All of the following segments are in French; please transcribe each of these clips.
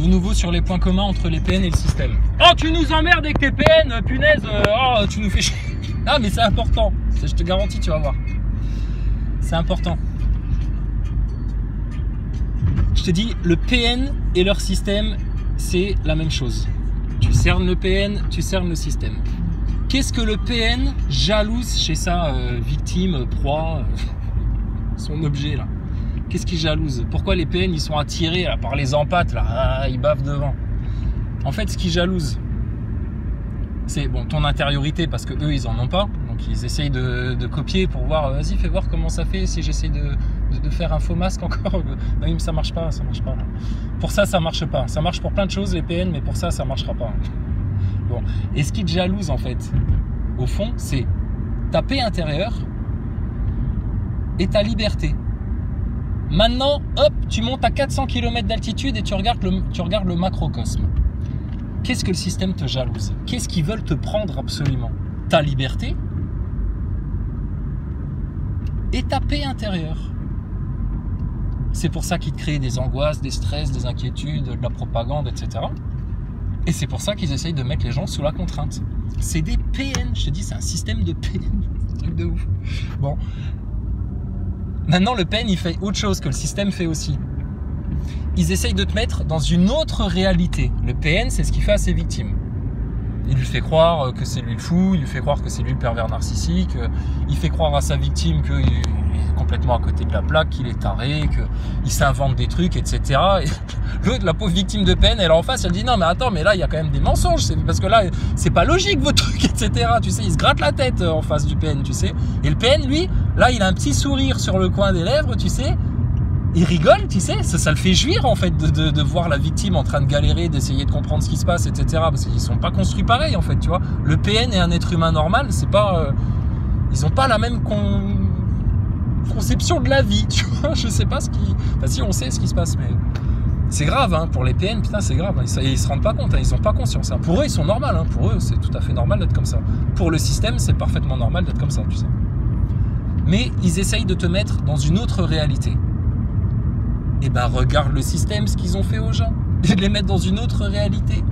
de nouveau sur les points communs entre les PN et le système. Oh, tu nous emmerdes avec tes PN, punaise, oh, tu nous fais chier. Ah, mais c'est important, je te garantis, tu vas voir. C'est important. Je te dis, le PN et leur système, c'est la même chose. Tu cernes le PN, tu cernes le système. Qu'est-ce que le PN jalouse chez sa victime, proie, son objet là? Qu'est-ce qui jalouse? Pourquoi les PN ils sont attirés là, par les empates là, ils bavent devant? En fait, ce qui jalouse, c'est bon, ton intériorité, parce que eux ils en ont pas, donc ils essayent de copier pour voir. Vas-y, fais voir comment ça fait si j'essaye de faire un faux masque encore. Non, mais ça marche pas, ça marche pas. Là. Pour ça marche pas. Ça marche pour plein de choses les PN, mais pour ça marchera pas. Bon, et ce qui te jalouse en fait, au fond, c'est ta paix intérieure et ta liberté. Maintenant, hop, tu montes à 400 km d'altitude et tu regardes le macrocosme. Qu'est-ce que le système te jalouse? Qu'est-ce qu'ils veulent te prendre absolument? Ta liberté et ta paix intérieure. C'est pour ça qu'ils te créent des angoisses, des stress, des inquiétudes, de la propagande, etc. Et c'est pour ça qu'ils essayent de mettre les gens sous la contrainte. C'est des PN, je te dis, c'est un système de PN. C'est un truc de ouf. Bon. Maintenant, le PN, il fait autre chose que le système fait aussi. Ils essayent de te mettre dans une autre réalité. Le PN, c'est ce qu'il fait à ses victimes. Il lui fait croire que c'est lui le fou, il lui fait croire que c'est lui le pervers narcissique, il fait croire à sa victime qu'il est complètement à côté de la plaque, qu'il est taré, qu'il s'invente des trucs, etc. Et la pauvre victime de PN, elle est en face, elle dit non mais attends, mais là il y a quand même des mensonges, parce que là c'est pas logique vos trucs, etc. Tu sais, il se gratte la tête en face du PN, tu sais. Et le PN, lui, là il a un petit sourire sur le coin des lèvres, tu sais. Il rigole, tu sais, ça le fait jouir en fait de voir la victime en train de galérer, d'essayer de comprendre ce qui se passe, etc. Parce qu'ils sont pas construits pareil en fait, tu vois. Le PN et un être humain normal, c'est pas, ils ont pas la même conception de la vie, tu vois. Je sais pas ce qui, enfin si on sait ce qui se passe, mais c'est grave hein, pour les PN, putain c'est grave. Hein. Ils se rendent pas compte, hein, ils ont pas conscience. Hein. Pour eux ils sont normaux, hein. Pour eux c'est tout à fait normal d'être comme ça. Pour le système c'est parfaitement normal d'être comme ça, tu sais. Mais ils essayent de te mettre dans une autre réalité. Et ben regarde le système, ce qu'ils ont fait aux gens. Ils les mettent dans une autre réalité.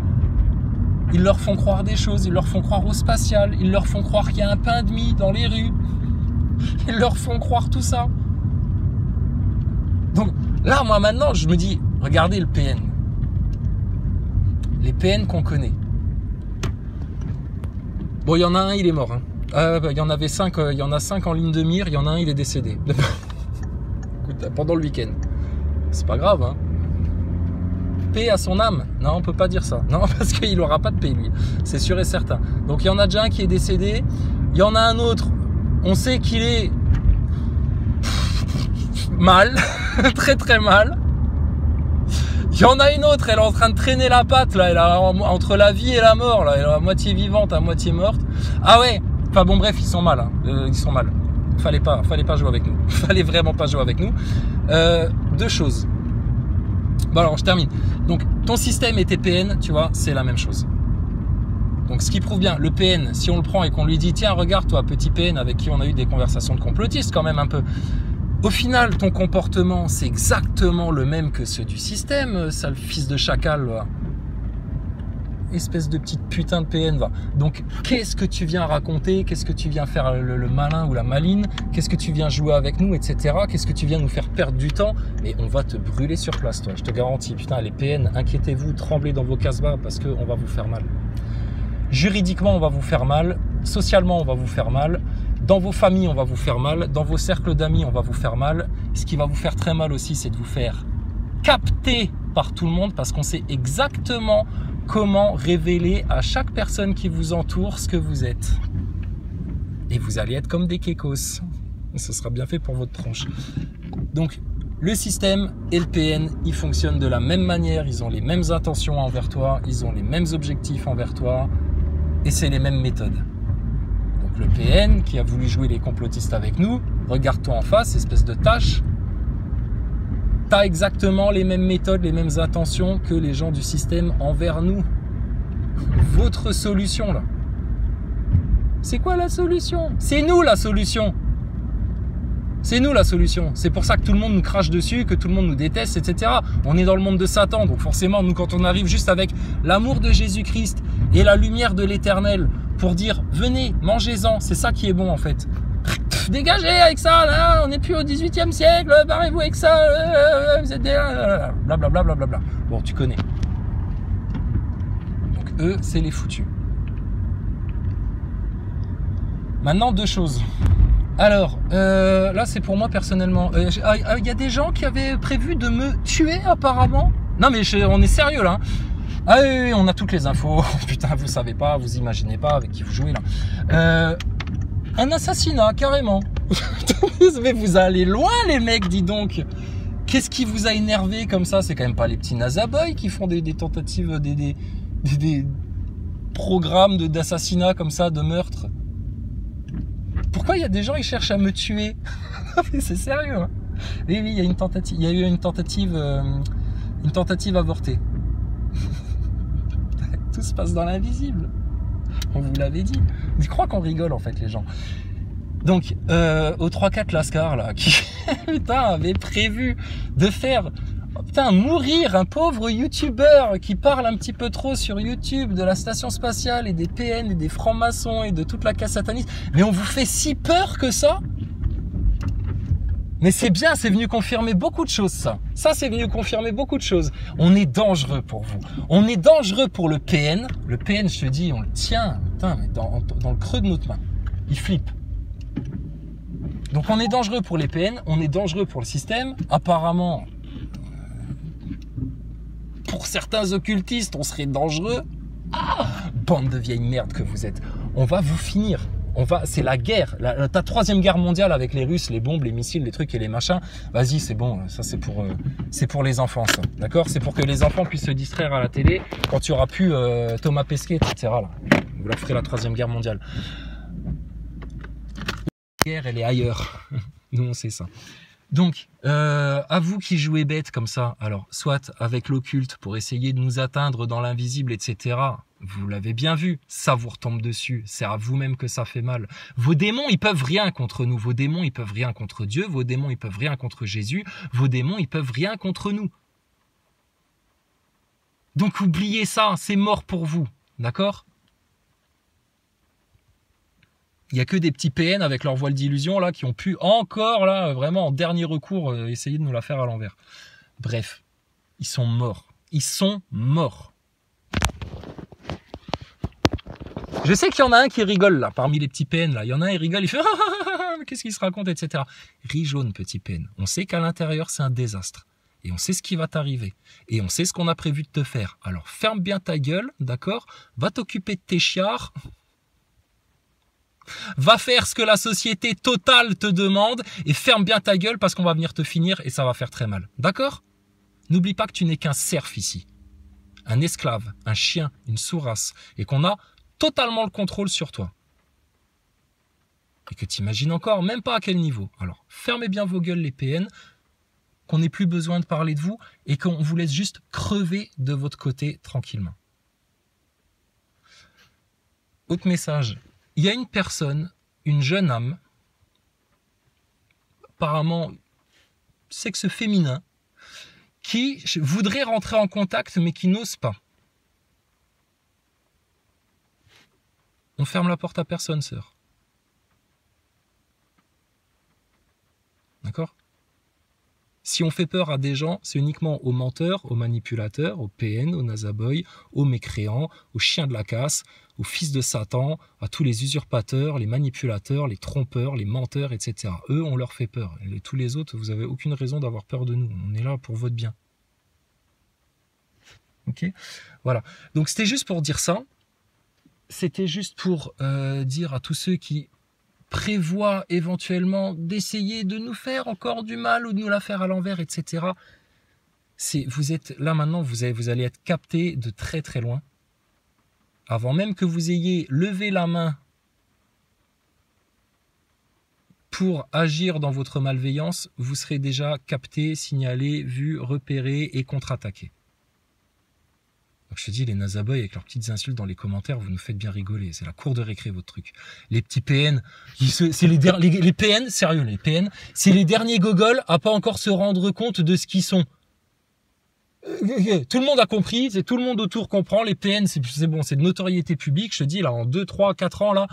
Ils leur font croire des choses, ils leur font croire au spatial, ils leur font croire qu'il y a un pain de mie dans les rues. Ils leur font croire tout ça. Donc là, moi maintenant, je me dis, regardez le PN. Les PN qu'on connaît. Bon, il y en a un, il est mort. Hein. Il y en avait 5, il y en a 5 en ligne de mire, il y en a un, il est décédé. Écoute, pendant le week-end. C'est pas grave, hein. Paix à son âme. Non, on peut pas dire ça. Non, parce qu'il n'aura pas de paix, lui. C'est sûr et certain. Donc, il y en a déjà un qui est décédé. Il y en a un autre. On sait qu'il est mal. Très, très mal. Il y en a une autre. Elle est en train de traîner la patte, là. Elle est entre la vie et la mort, là. Elle est à moitié vivante, à moitié morte. Ah ouais. Enfin, bon, bref, ils sont mal. Hein. Ils sont mal. Fallait pas jouer avec nous. Fallait vraiment pas jouer avec nous. Deux choses. Bon alors je termine. Donc ton système et tes PN, tu vois, c'est la même chose. Donc ce qui prouve bien, le PN, si on le prend et qu'on lui dit tiens regarde toi petit PN avec qui on a eu des conversations de complotistes quand même un peu. Au final ton comportement c'est exactement le même que ceux du système, sale fils de chacal. Là. Espèce de petite putain de PN va. Donc qu'est-ce que tu viens raconter? Qu'est-ce que tu viens faire le malin ou la maline? Qu'est-ce que tu viens jouer avec nous, etc. Qu'est-ce que tu viens nous faire perdre du temps? Et on va te brûler sur place, toi. Je te garantis. Putain, les PN, inquiétez-vous, tremblez dans vos casbahs parce qu'on va vous faire mal. Juridiquement, on va vous faire mal. Socialement, on va vous faire mal. Dans vos familles, on va vous faire mal. Dans vos cercles d'amis, on va vous faire mal. Ce qui va vous faire très mal aussi, c'est de vous faire capter par tout le monde parce qu'on sait exactement comment révéler à chaque personne qui vous entoure ce que vous êtes. Et vous allez être comme des kékos. Ce sera bien fait pour votre tronche. Donc, le système et le PN, ils fonctionnent de la même manière. Ils ont les mêmes intentions envers toi. Ils ont les mêmes objectifs envers toi. Et c'est les mêmes méthodes. Donc, le PN qui a voulu jouer les complotistes avec nous, regarde-toi en face, espèce de tâche. Tu as exactement les mêmes méthodes, les mêmes intentions que les gens du système envers nous. Votre solution, là. C'est quoi la solution? C'est nous, la solution. C'est nous la solution. C'est pour ça que tout le monde nous crache dessus, que tout le monde nous déteste, etc. On est dans le monde de Satan. Donc forcément, nous, quand on arrive juste avec l'amour de Jésus-Christ et la lumière de l'éternel pour dire, venez, mangez-en. C'est ça qui est bon, en fait. Dégagez avec ça, là, on n'est plus au 18e siècle, barrez-vous avec ça, vous êtes des... Blablabla, blablabla. Bon, tu connais. Donc eux, c'est les foutus. Maintenant, deux choses. Alors, là, c'est pour moi personnellement. Il y a des gens qui avaient prévu de me tuer, apparemment. Non, mais on est sérieux, là. Ah oui, on a toutes les infos. Putain, vous savez pas, vous imaginez pas avec qui vous jouez, là. Un assassinat, carrément. Mais vous allez loin, les mecs, dis donc. Qu'est-ce qui vous a énervé comme ça? C'est quand même pas les petits Nazaboys qui font des tentatives, des programmes d'assassinat comme ça, de meurtre. Pourquoi il y a des gens qui cherchent à me tuer? C'est sérieux, hein? Oui, il y a une tentative, il y a eu une tentative avortée. Tout se passe dans l'invisible. On vous l'avait dit. Je crois qu'on rigole en fait les gens. Donc au 3-4 Lascar là, qui putain avait prévu de faire mourir un pauvre youtubeur qui parle un petit peu trop sur YouTube de la station spatiale et des PN et des francs-maçons et de toute la casse sataniste. Mais on vous fait si peur que ça? Mais c'est bien, c'est venu confirmer beaucoup de choses, ça. Ça, c'est venu confirmer beaucoup de choses. On est dangereux pour vous. On est dangereux pour le PN. Le PN, je te dis, on le tient, putain, mais dans le creux de notre main. Il flippe. Donc on est dangereux pour les PN, on est dangereux pour le système. Apparemment, pour certains occultistes, on serait dangereux. Ah, bande de vieilles merdes que vous êtes. On va vous finir. C'est la guerre, ta troisième guerre mondiale avec les Russes, les bombes, les missiles, les trucs et les machins. Vas-y, c'est bon, ça c'est pour les enfants, ça. D'accord? C'est pour que les enfants puissent se distraire à la télé quand il n'y aura plus Thomas Pesquet, etc. Là. Vous leur ferez la troisième guerre mondiale. La guerre, elle est ailleurs. Nous, on sait ça. Donc, à vous qui jouez bête comme ça, alors, soit avec l'occulte pour essayer de nous atteindre dans l'invisible, etc., vous l'avez bien vu, ça vous retombe dessus, c'est à vous-même que ça fait mal. Vos démons, ils peuvent rien contre nous, vos démons, ils peuvent rien contre Dieu, vos démons, ils peuvent rien contre Jésus, vos démons, ils peuvent rien contre nous. Donc, oubliez ça, c'est mort pour vous, d'accord ? Il n'y a que des petits PN avec leur voile d'illusion là qui ont pu encore là vraiment en dernier recours essayer de nous la faire à l'envers. Bref, ils sont morts. Ils sont morts. Je sais qu'il y en a un qui rigole là parmi les petits PN là. Il y en a un qui rigole, il fait qu'est-ce qu'il se raconte, etc. Ris jaune petit PN. On sait qu'à l'intérieur c'est un désastre. Et on sait ce qui va t'arriver. Et on sait ce qu'on a prévu de te faire. Alors ferme bien ta gueule, d'accord? Va t'occuper de tes chiards. Va faire ce que la société totale te demande et ferme bien ta gueule parce qu'on va venir te finir et ça va faire très mal. D'accord? N'oublie pas que tu n'es qu'un serf ici. Un esclave, un chien, une sourasse et qu'on a totalement le contrôle sur toi. Et que tu imagines encore même pas à quel niveau. Alors, fermez bien vos gueules les PN, qu'on n'ait plus besoin de parler de vous et qu'on vous laisse juste crever de votre côté tranquillement. Autre message. Il y a une personne, une jeune âme, apparemment sexe féminin, qui voudrait rentrer en contact mais qui n'ose pas. On ferme la porte à personne, sœur. D'accord ? Si on fait peur à des gens, c'est uniquement aux menteurs, aux manipulateurs, aux PN, aux Nazaboys, aux mécréants, aux chiens de la casse, aux fils de Satan, à tous les usurpateurs, les manipulateurs, les trompeurs, les menteurs, etc. Eux, on leur fait peur. Et tous les autres, vous n'avez aucune raison d'avoir peur de nous. On est là pour votre bien. Ok ? Voilà. Donc c'était juste pour dire ça. C'était juste pour dire à tous ceux qui prévoit éventuellement d'essayer de nous faire encore du mal ou de nous la faire à l'envers, etc. Vous êtes là maintenant, vous allez être capté de très très loin. Avant même que vous ayez levé la main pour agir dans votre malveillance, vous serez déjà capté, signalé, vu, repéré et contre-attaqué. Donc je te dis, les Nazaboys avec leurs petites insultes dans les commentaires, vous nous faites bien rigoler. C'est la cour de récré, votre truc. Les petits PN, c'est les PN, sérieux, les PN, c'est les derniers gogoles à pas encore se rendre compte de ce qu'ils sont. Tout le monde a compris, tout le monde autour comprend. Les PN, c'est bon, c'est de notoriété publique. Je te dis, là, en 2, 3, 4 ans, là,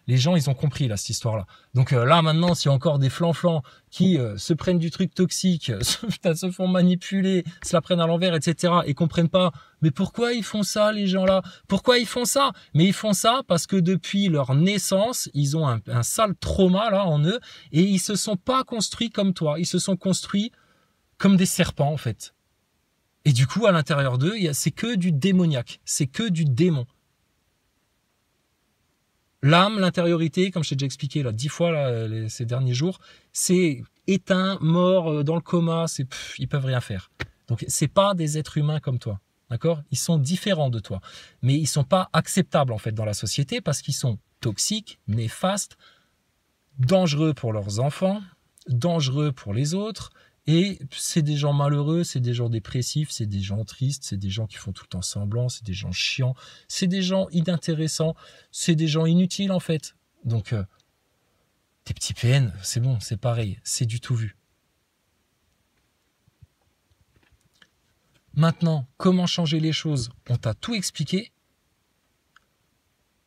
les gens, ils ont compris, là, cette histoire-là. Donc là, maintenant, s'il y a encore des flanflans qui se prennent du truc toxique, se font manipuler, se la prennent à l'envers, etc., et comprennent pas, mais pourquoi ils font ça, les gens-là? Pourquoi ils font ça? Mais ils font ça parce que depuis leur naissance, ils ont un sale trauma, là, en eux, et ils se sont pas construits comme toi. Ils se sont construits comme des serpents, en fait. Et du coup, à l'intérieur d'eux, c'est que du démoniaque, c'est que du démon. L'âme, l'intériorité, comme je t'ai déjà expliqué là 10 fois là, ces derniers jours, c'est éteint, mort, dans le coma, ils peuvent rien faire. Donc c'est pas des êtres humains comme toi, d'accord? Ils sont différents de toi, mais ils sont pas acceptables en fait dans la société parce qu'ils sont toxiques, néfastes, dangereux pour leurs enfants, dangereux pour les autres. Et c'est des gens malheureux, c'est des gens dépressifs, c'est des gens tristes, c'est des gens qui font tout le temps semblant, c'est des gens chiants, c'est des gens inintéressants, c'est des gens inutiles en fait. Donc, tes petits PN, c'est bon, c'est pareil, c'est du tout vu. Maintenant, comment changer les choses? On t'a tout expliqué.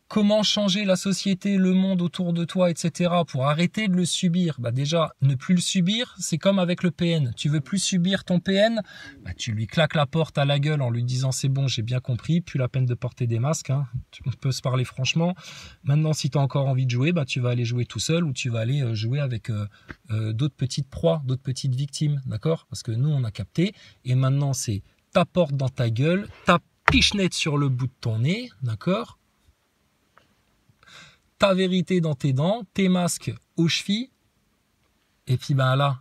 Comment changer la société, le monde autour de toi, etc. pour arrêter de le subir? Bah déjà, ne plus le subir, c'est comme avec le PN. Tu veux plus subir ton PN? Bah tu lui claques la porte à la gueule en lui disant c'est bon, j'ai bien compris, plus la peine de porter des masques. Hein. On peut se parler franchement. Maintenant, si tu as encore envie de jouer, bah tu vas aller jouer tout seul ou tu vas aller jouer avec d'autres petites proies, d'autres petites victimes, d'accord? Parce que nous, on a capté. Et maintenant, c'est ta porte dans ta gueule, ta pichenette sur le bout de ton nez, d'accord? Ta vérité dans tes dents, tes masques aux chevilles, et puis ben là,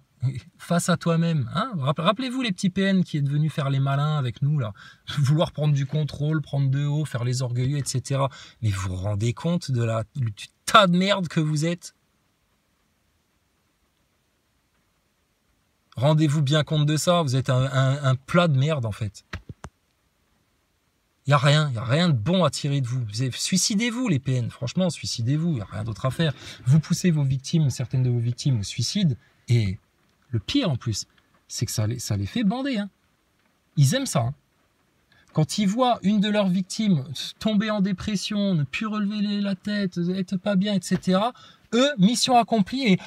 face à toi-même. Hein, rappelez-vous les petits PN qui est devenu faire les malins avec nous, là, vouloir prendre du contrôle, prendre de haut, faire les orgueilleux, etc. Mais vous vous rendez compte du tas de merde que vous êtes? Rendez-vous bien compte de ça, vous êtes un plat de merde en fait. Il n'y a rien de bon à tirer de vous. Suicidez-vous les PN, franchement, suicidez-vous, il n'y a rien d'autre à faire. Vous poussez vos victimes, certaines de vos victimes au suicide, et le pire en plus, c'est que ça les fait bander. Hein. Ils aiment ça. Hein. Quand ils voient une de leurs victimes tomber en dépression, ne plus relever la tête, être pas bien, etc., eux, mission accomplie, et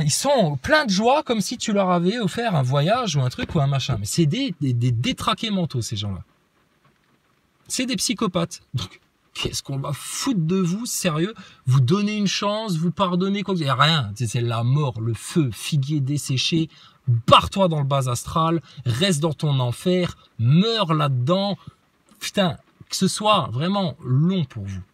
ils sont pleins de joie comme si tu leur avais offert un voyage ou un truc ou un machin. Mais c'est des détraqués mentaux, ces gens-là. C'est des psychopathes. Donc, qu'est-ce qu'on va foutre de vous, sérieux? Vous donnez une chance, vous pardonnez, quoi? Il n'y a rien. C'est la mort, le feu, figuier desséché. Barre-toi dans le bas astral, reste dans ton enfer, meurs là-dedans. Putain, que ce soit vraiment long pour vous.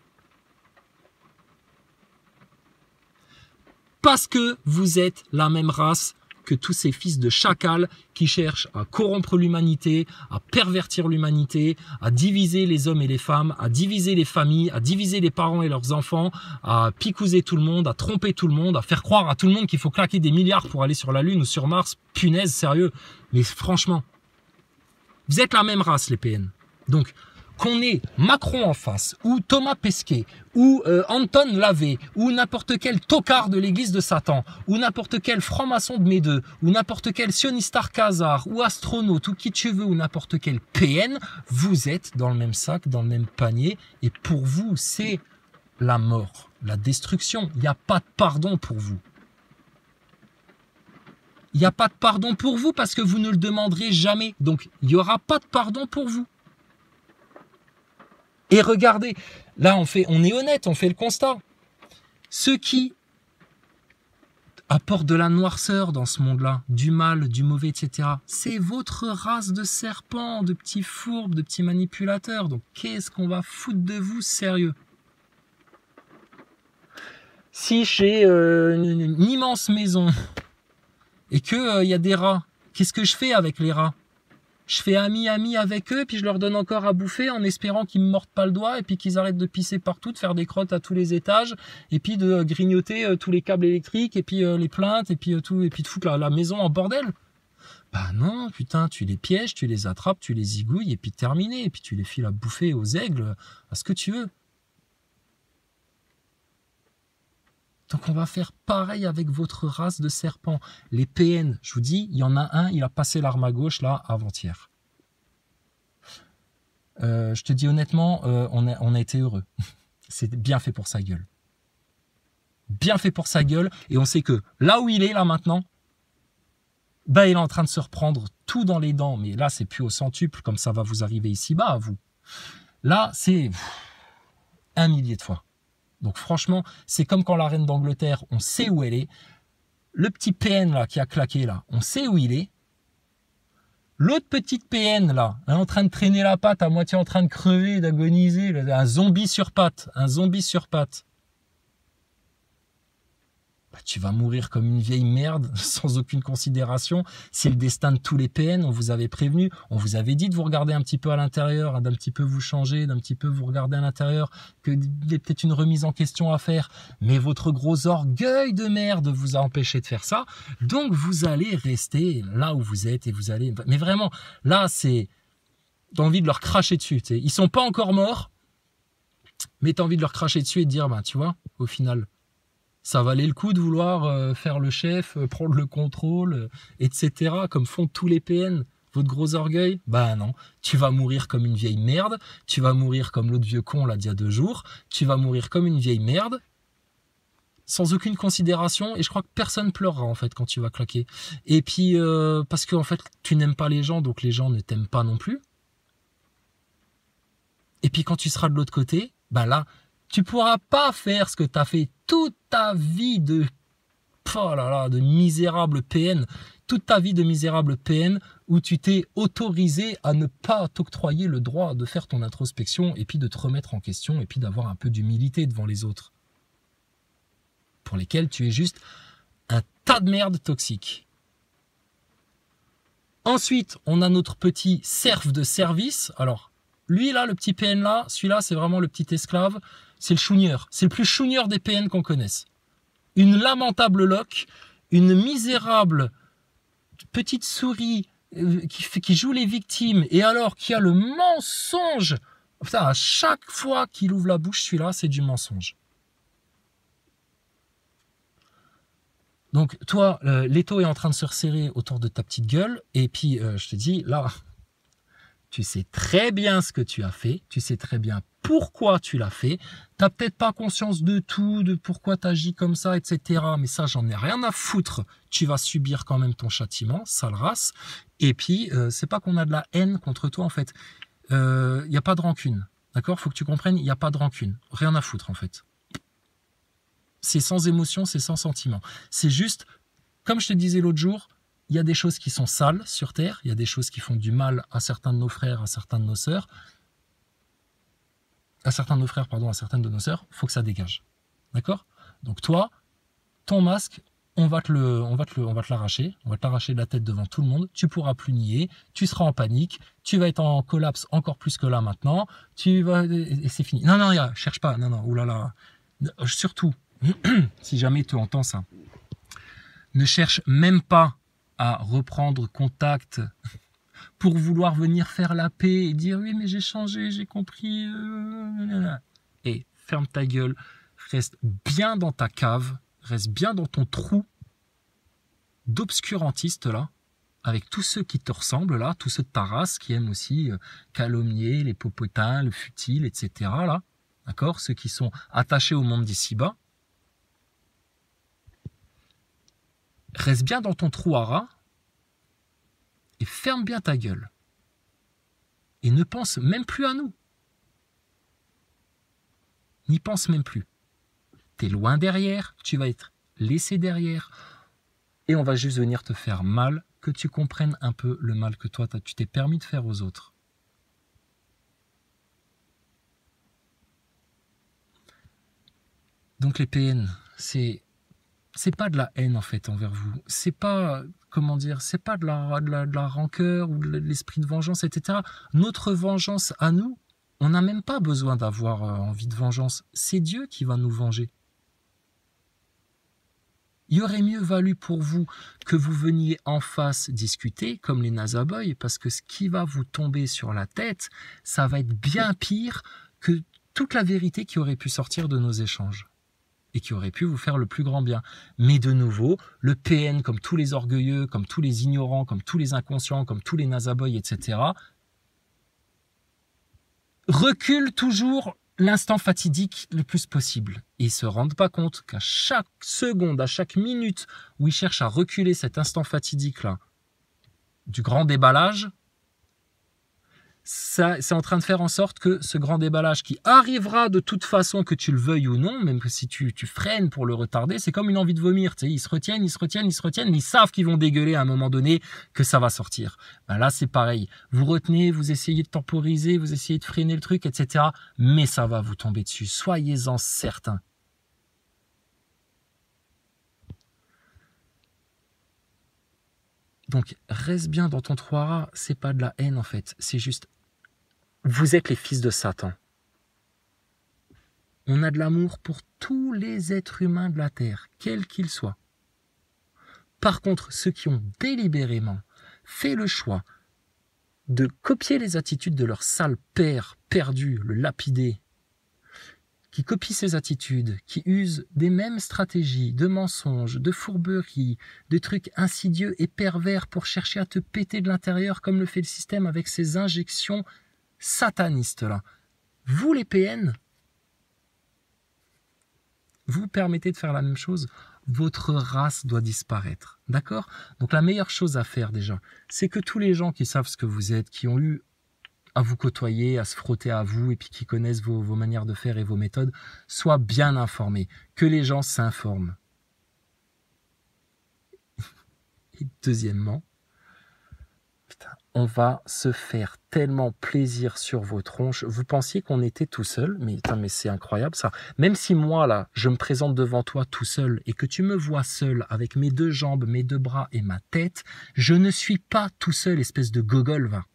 Parce que vous êtes la même race que tous ces fils de chacal qui cherchent à corrompre l'humanité, à pervertir l'humanité, à diviser les hommes et les femmes, à diviser les familles, à diviser les parents et leurs enfants, à picouser tout le monde, à tromper tout le monde, à faire croire à tout le monde qu'il faut claquer des milliards pour aller sur la Lune ou sur Mars. Punaise, sérieux. Mais franchement, vous êtes la même race, les PN. Donc, qu'on ait Macron en face, ou Thomas Pesquet, ou Anton Lavey, ou n'importe quel tocard de l'église de Satan, ou n'importe quel franc-maçon de mes deux, ou n'importe quel sionistar Khazar, ou astronaute, ou qui tu veux, ou n'importe quel PN, vous êtes dans le même sac, dans le même panier, et pour vous, c'est la mort, la destruction. Il n'y a pas de pardon pour vous. Il n'y a pas de pardon pour vous parce que vous ne le demanderez jamais. Donc, il n'y aura pas de pardon pour vous. Et regardez, là on est honnête, on fait le constat. Ceux qui apportent de la noirceur dans ce monde-là, du mal, du mauvais, etc., c'est votre race de serpents, de petits fourbes, de petits manipulateurs. Donc qu'est-ce qu'on va foutre de vous, sérieux? Si j'ai une immense maison et qu'il y a des rats, qu'est-ce que je fais avec les rats? Je fais ami avec eux, puis je leur donne encore à bouffer en espérant qu'ils me mordent pas le doigt et puis qu'ils arrêtent de pisser partout, de faire des crottes à tous les étages et puis de grignoter tous les câbles électriques et puis les plaintes et puis tout et puis de foutre la maison en bordel. Bah non, putain, tu les pièges, tu les attrapes, tu les zigouilles, et puis terminé. Et puis tu les files à bouffer aux aigles, à ce que tu veux. Donc on va faire pareil avec votre race de serpents. Les PN, je vous dis, il y en a un, il a passé l'arme à gauche là avant-hier. Je te dis honnêtement, on a été heureux. C'est bien fait pour sa gueule. Bien fait pour sa gueule. Et on sait que là où il est là maintenant, bah, il est en train de se reprendre tout dans les dents. Mais là, c'est plus au centuple comme ça va vous arriver ici-bas à vous. Là, c'est 1 millier de fois. Donc franchement, c'est comme quand la reine d'Angleterre, on sait où elle est. Le petit PN là qui a claqué là, on sait où il est. L'autre petite PN là, elle est en train de traîner la patte, à moitié en train de crever, d'agoniser, un zombie sur pattes, un zombie sur pattes. Bah, tu vas mourir comme une vieille merde, sans aucune considération. C'est le destin de tous les PN, on vous avait prévenu, on vous avait dit de vous regarder un petit peu à l'intérieur, d'un petit peu vous changer, d'un petit peu vous regarder à l'intérieur, qu'il y a peut-être une remise en question à faire. Mais votre gros orgueil de merde vous a empêché de faire ça. Donc vous allez rester là où vous êtes et vous allez... Mais vraiment, là, c'est... T'as envie de leur cracher dessus. T'sais. Ils sont pas encore morts, mais t'as envie de leur cracher dessus et de dire, bah, tu vois, au final... Ça valait le coup de vouloir faire le chef, prendre le contrôle, etc. Comme font tous les PN. Votre gros orgueil? Bah non. Tu vas mourir comme une vieille merde. Tu vas mourir comme l'autre vieux con là d'il y a 2 jours. Tu vas mourir comme une vieille merde. Sans aucune considération. Et je crois que personne pleurera en fait quand tu vas claquer. Et puis parce que en fait tu n'aimes pas les gens, donc les gens ne t'aiment pas non plus. Et puis quand tu seras de l'autre côté, bah là... Tu pourras pas faire ce que tu as fait toute ta vie de, oh là là, de misérable PN, toute ta vie de misérable PN où tu t'es autorisé à ne pas t'octroyer le droit de faire ton introspection et puis de te remettre en question et puis d'avoir un peu d'humilité devant les autres. Pour lesquels tu es juste un tas de merde toxique. Ensuite, on a notre petit serf de service. Alors, lui là, le petit PN là, celui-là c'est vraiment le petit esclave. C'est le chougneur. C'est le plus chougneur des PN qu'on connaisse. Une lamentable loque, une misérable petite souris qui joue les victimes et alors qui a le mensonge. Putain, à chaque fois qu'il ouvre la bouche, celui-là, c'est du mensonge. Donc, toi, l'étau est en train de se resserrer autour de ta petite gueule. Et puis, je te dis, là, tu sais très bien ce que tu as fait. Tu sais très bien pourquoi tu l'as fait. Tu n'as peut-être pas conscience de tout, de pourquoi tu agis comme ça, etc. Mais ça, j'en ai rien à foutre. Tu vas subir quand même ton châtiment, sale race. Et puis, c'est pas qu'on a de la haine contre toi, en fait. Il n'y a pas de rancune. D'accord? Faut que tu comprennes, il n'y a pas de rancune. Rien à foutre, en fait. C'est sans émotion, c'est sans sentiment. C'est juste, comme je te disais l'autre jour, il y a des choses qui sont sales sur Terre, il y a des choses qui font du mal à certains de nos frères, à certains de nos sœurs, à certaines de nos sœurs, il faut que ça dégage. D'accord? Donc toi, ton masque, on va te l'arracher, on va te l'arracher de la tête devant tout le monde, tu pourras plus nier, tu seras en panique, tu vas être en collapse encore plus que là maintenant, et c'est fini. Non, non, cherche pas, non, oulala. Surtout, si jamais tu entends ça, ne cherche même pas à reprendre contact pour vouloir venir faire la paix et dire oui mais j'ai changé, j'ai compris. Et ferme ta gueule, reste bien dans ta cave, reste bien dans ton trou d'obscurantiste là, avec tous ceux qui te ressemblent là, tous ceux de ta race qui aiment aussi calomnier, les popotins, le futile, etc. là, d'accord, ceux qui sont attachés au monde d'ici-bas. Reste bien dans ton trou à rats et ferme bien ta gueule. Et ne pense même plus à nous. N'y pense même plus. T'es loin derrière, tu vas être laissé derrière et on va juste venir te faire mal, que tu comprennes un peu le mal que toi tu t'es permis de faire aux autres. Donc les PN, c'est pas de la haine en fait envers vous. C'est pas, comment dire, c'est pas de la rancœur ou de l'esprit de vengeance, etc. Notre vengeance à nous, on n'a même pas besoin d'avoir envie de vengeance. C'est Dieu qui va nous venger. Il aurait mieux valu pour vous que vous veniez en face discuter, comme les Nazaboys, parce que ce qui va vous tomber sur la tête, ça va être bien pire que toute la vérité qui aurait pu sortir de nos échanges et qui aurait pu vous faire le plus grand bien. Mais de nouveau, le PN, comme tous les orgueilleux, comme tous les ignorants, comme tous les inconscients, comme tous les Nazaboys, etc., recule toujours l'instant fatidique le plus possible. Et ils ne se rendent pas compte qu'à chaque seconde, à chaque minute où ils cherchent à reculer cet instant fatidique-là, du grand déballage, c'est en train de faire en sorte que ce grand déballage qui arrivera de toute façon, que tu le veuilles ou non, même que si tu freines pour le retarder, c'est comme une envie de vomir. Tu sais, ils se retiennent, mais ils savent qu'ils vont dégueuler à un moment donné, que ça va sortir. Ben là, c'est pareil. Vous retenez, vous essayez de temporiser, vous essayez de freiner le truc, etc. Mais ça va vous tomber dessus. Soyez-en certains. Donc, reste bien dans ton 3A, c'est pas de la haine en fait, c'est juste, vous êtes les fils de Satan. On a de l'amour pour tous les êtres humains de la Terre, quels qu'ils soient. Par contre, ceux qui ont délibérément fait le choix de copier les attitudes de leur sale père perdu, le lapidé, qui copie ses attitudes, qui use des mêmes stratégies, de mensonges, de fourberies, de trucs insidieux et pervers pour chercher à te péter de l'intérieur comme le fait le système avec ses injections satanistes-là. Vous les PN, vous permettez de faire la même chose, votre race doit disparaître. D'accord? Donc la meilleure chose à faire déjà, c'est que tous les gens qui savent ce que vous êtes, qui ont eu à vous côtoyer, à se frotter à vous, et puis qui connaissent vos manières de faire et vos méthodes, soient bien informés, que les gens s'informent. Et deuxièmement, on va se faire tellement plaisir sur vos tronches. Vous pensiez qu'on était tout seul, mais c'est incroyable ça. Même si moi, là, je me présente devant toi tout seul, et que tu me vois seul, avec mes 2 jambes, mes 2 bras et ma tête, je ne suis pas tout seul, espèce de gogol, va.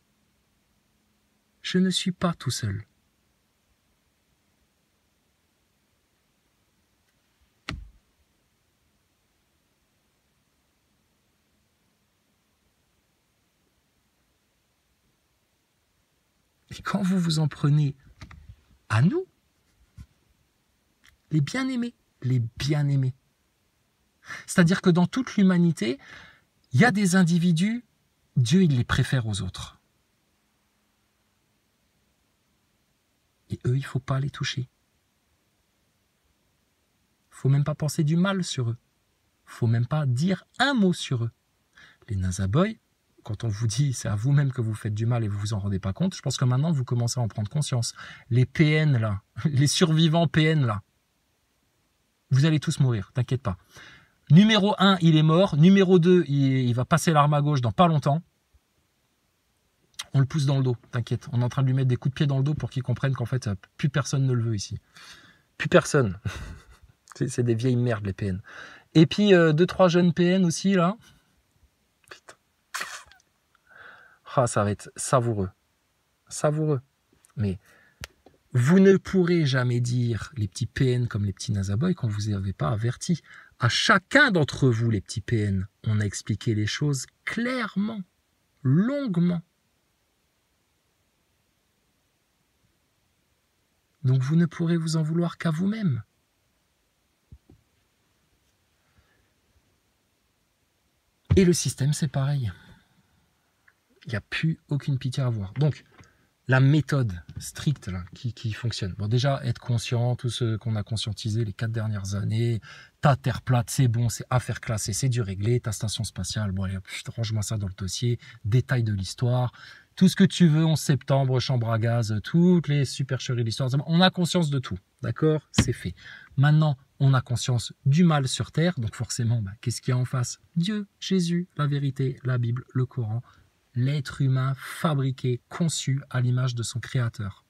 Je ne suis pas tout seul. Et quand vous vous en prenez à nous, les bien-aimés, c'est-à-dire que dans toute l'humanité, il y a des individus, Dieu il les préfère aux autres. Et eux, il ne faut pas les toucher. Il ne faut même pas penser du mal sur eux. Il ne faut même pas dire un mot sur eux. Les Nazaboys, quand on vous dit c'est à vous-même que vous faites du mal et vous vous en rendez pas compte, je pense que maintenant vous commencez à en prendre conscience. Les PN là, les survivants PN là, vous allez tous mourir, t'inquiète pas. Numéro 1, il est mort. Numéro 2, il va passer l'arme à gauche dans pas longtemps. On le pousse dans le dos, t'inquiète. On est en train de lui mettre des coups de pied dans le dos pour qu'il comprenne qu'en fait, plus personne ne le veut ici. Plus personne. C'est des vieilles merdes, les PN. Et puis, 2-3 jeunes PN aussi, là. Putain. Ah, ça va être savoureux. Savoureux. Mais vous ne pourrez jamais dire, les petits PN comme les petits Nazaboys, qu'on ne vous avait pas averti. À chacun d'entre vous, les petits PN, on a expliqué les choses clairement, longuement. Donc vous ne pourrez vous en vouloir qu'à vous-même. Et le système, c'est pareil. Il n'y a plus aucune pitié à avoir. Donc, la méthode stricte là, qui fonctionne. Bon, déjà, être conscient, tout ce qu'on a conscientisé les 4 dernières années, ta terre plate, c'est bon, c'est affaire classée, c'est du réglé, ta station spatiale, bon, allez, range-moi ça dans le dossier, détail de l'histoire, tout ce que tu veux, 11 septembre, chambre à gaz, toutes les supercheries de l'histoire, on a conscience de tout, d'accord? C'est fait. Maintenant, on a conscience du mal sur Terre, donc forcément, qu'est-ce qu'il y a en face? Dieu, Jésus, la vérité, la Bible, le Coran, l'être humain fabriqué, conçu à l'image de son créateur.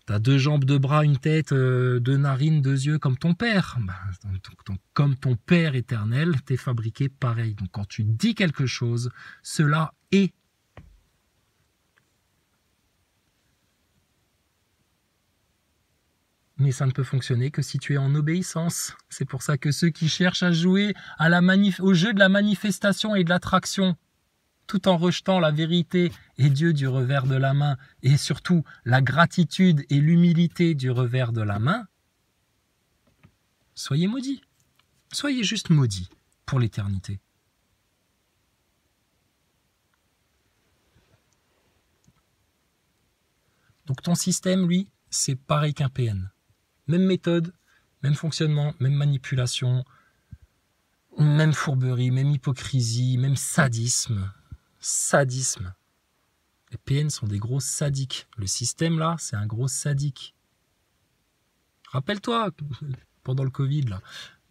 T'as 2 jambes, 2 bras, une tête, 2 narines, 2 yeux comme ton père. Donc, comme ton père éternel, t'es fabriqué pareil. Donc quand tu dis quelque chose, cela est. Mais ça ne peut fonctionner que si tu es en obéissance. C'est pour ça que ceux qui cherchent à jouer à au jeu de la manifestation et de l'attraction, tout en rejetant la vérité et Dieu du revers de la main, et surtout la gratitude et l'humilité du revers de la main, soyez maudits. Soyez juste maudits pour l'éternité. Donc ton système, lui, c'est pareil qu'un PN. Même méthode, même fonctionnement, même manipulation, même fourberie, même hypocrisie, même sadisme. Sadisme. Les PN sont des gros sadiques. Le système, là, c'est un gros sadique. Rappelle-toi, pendant le Covid, là.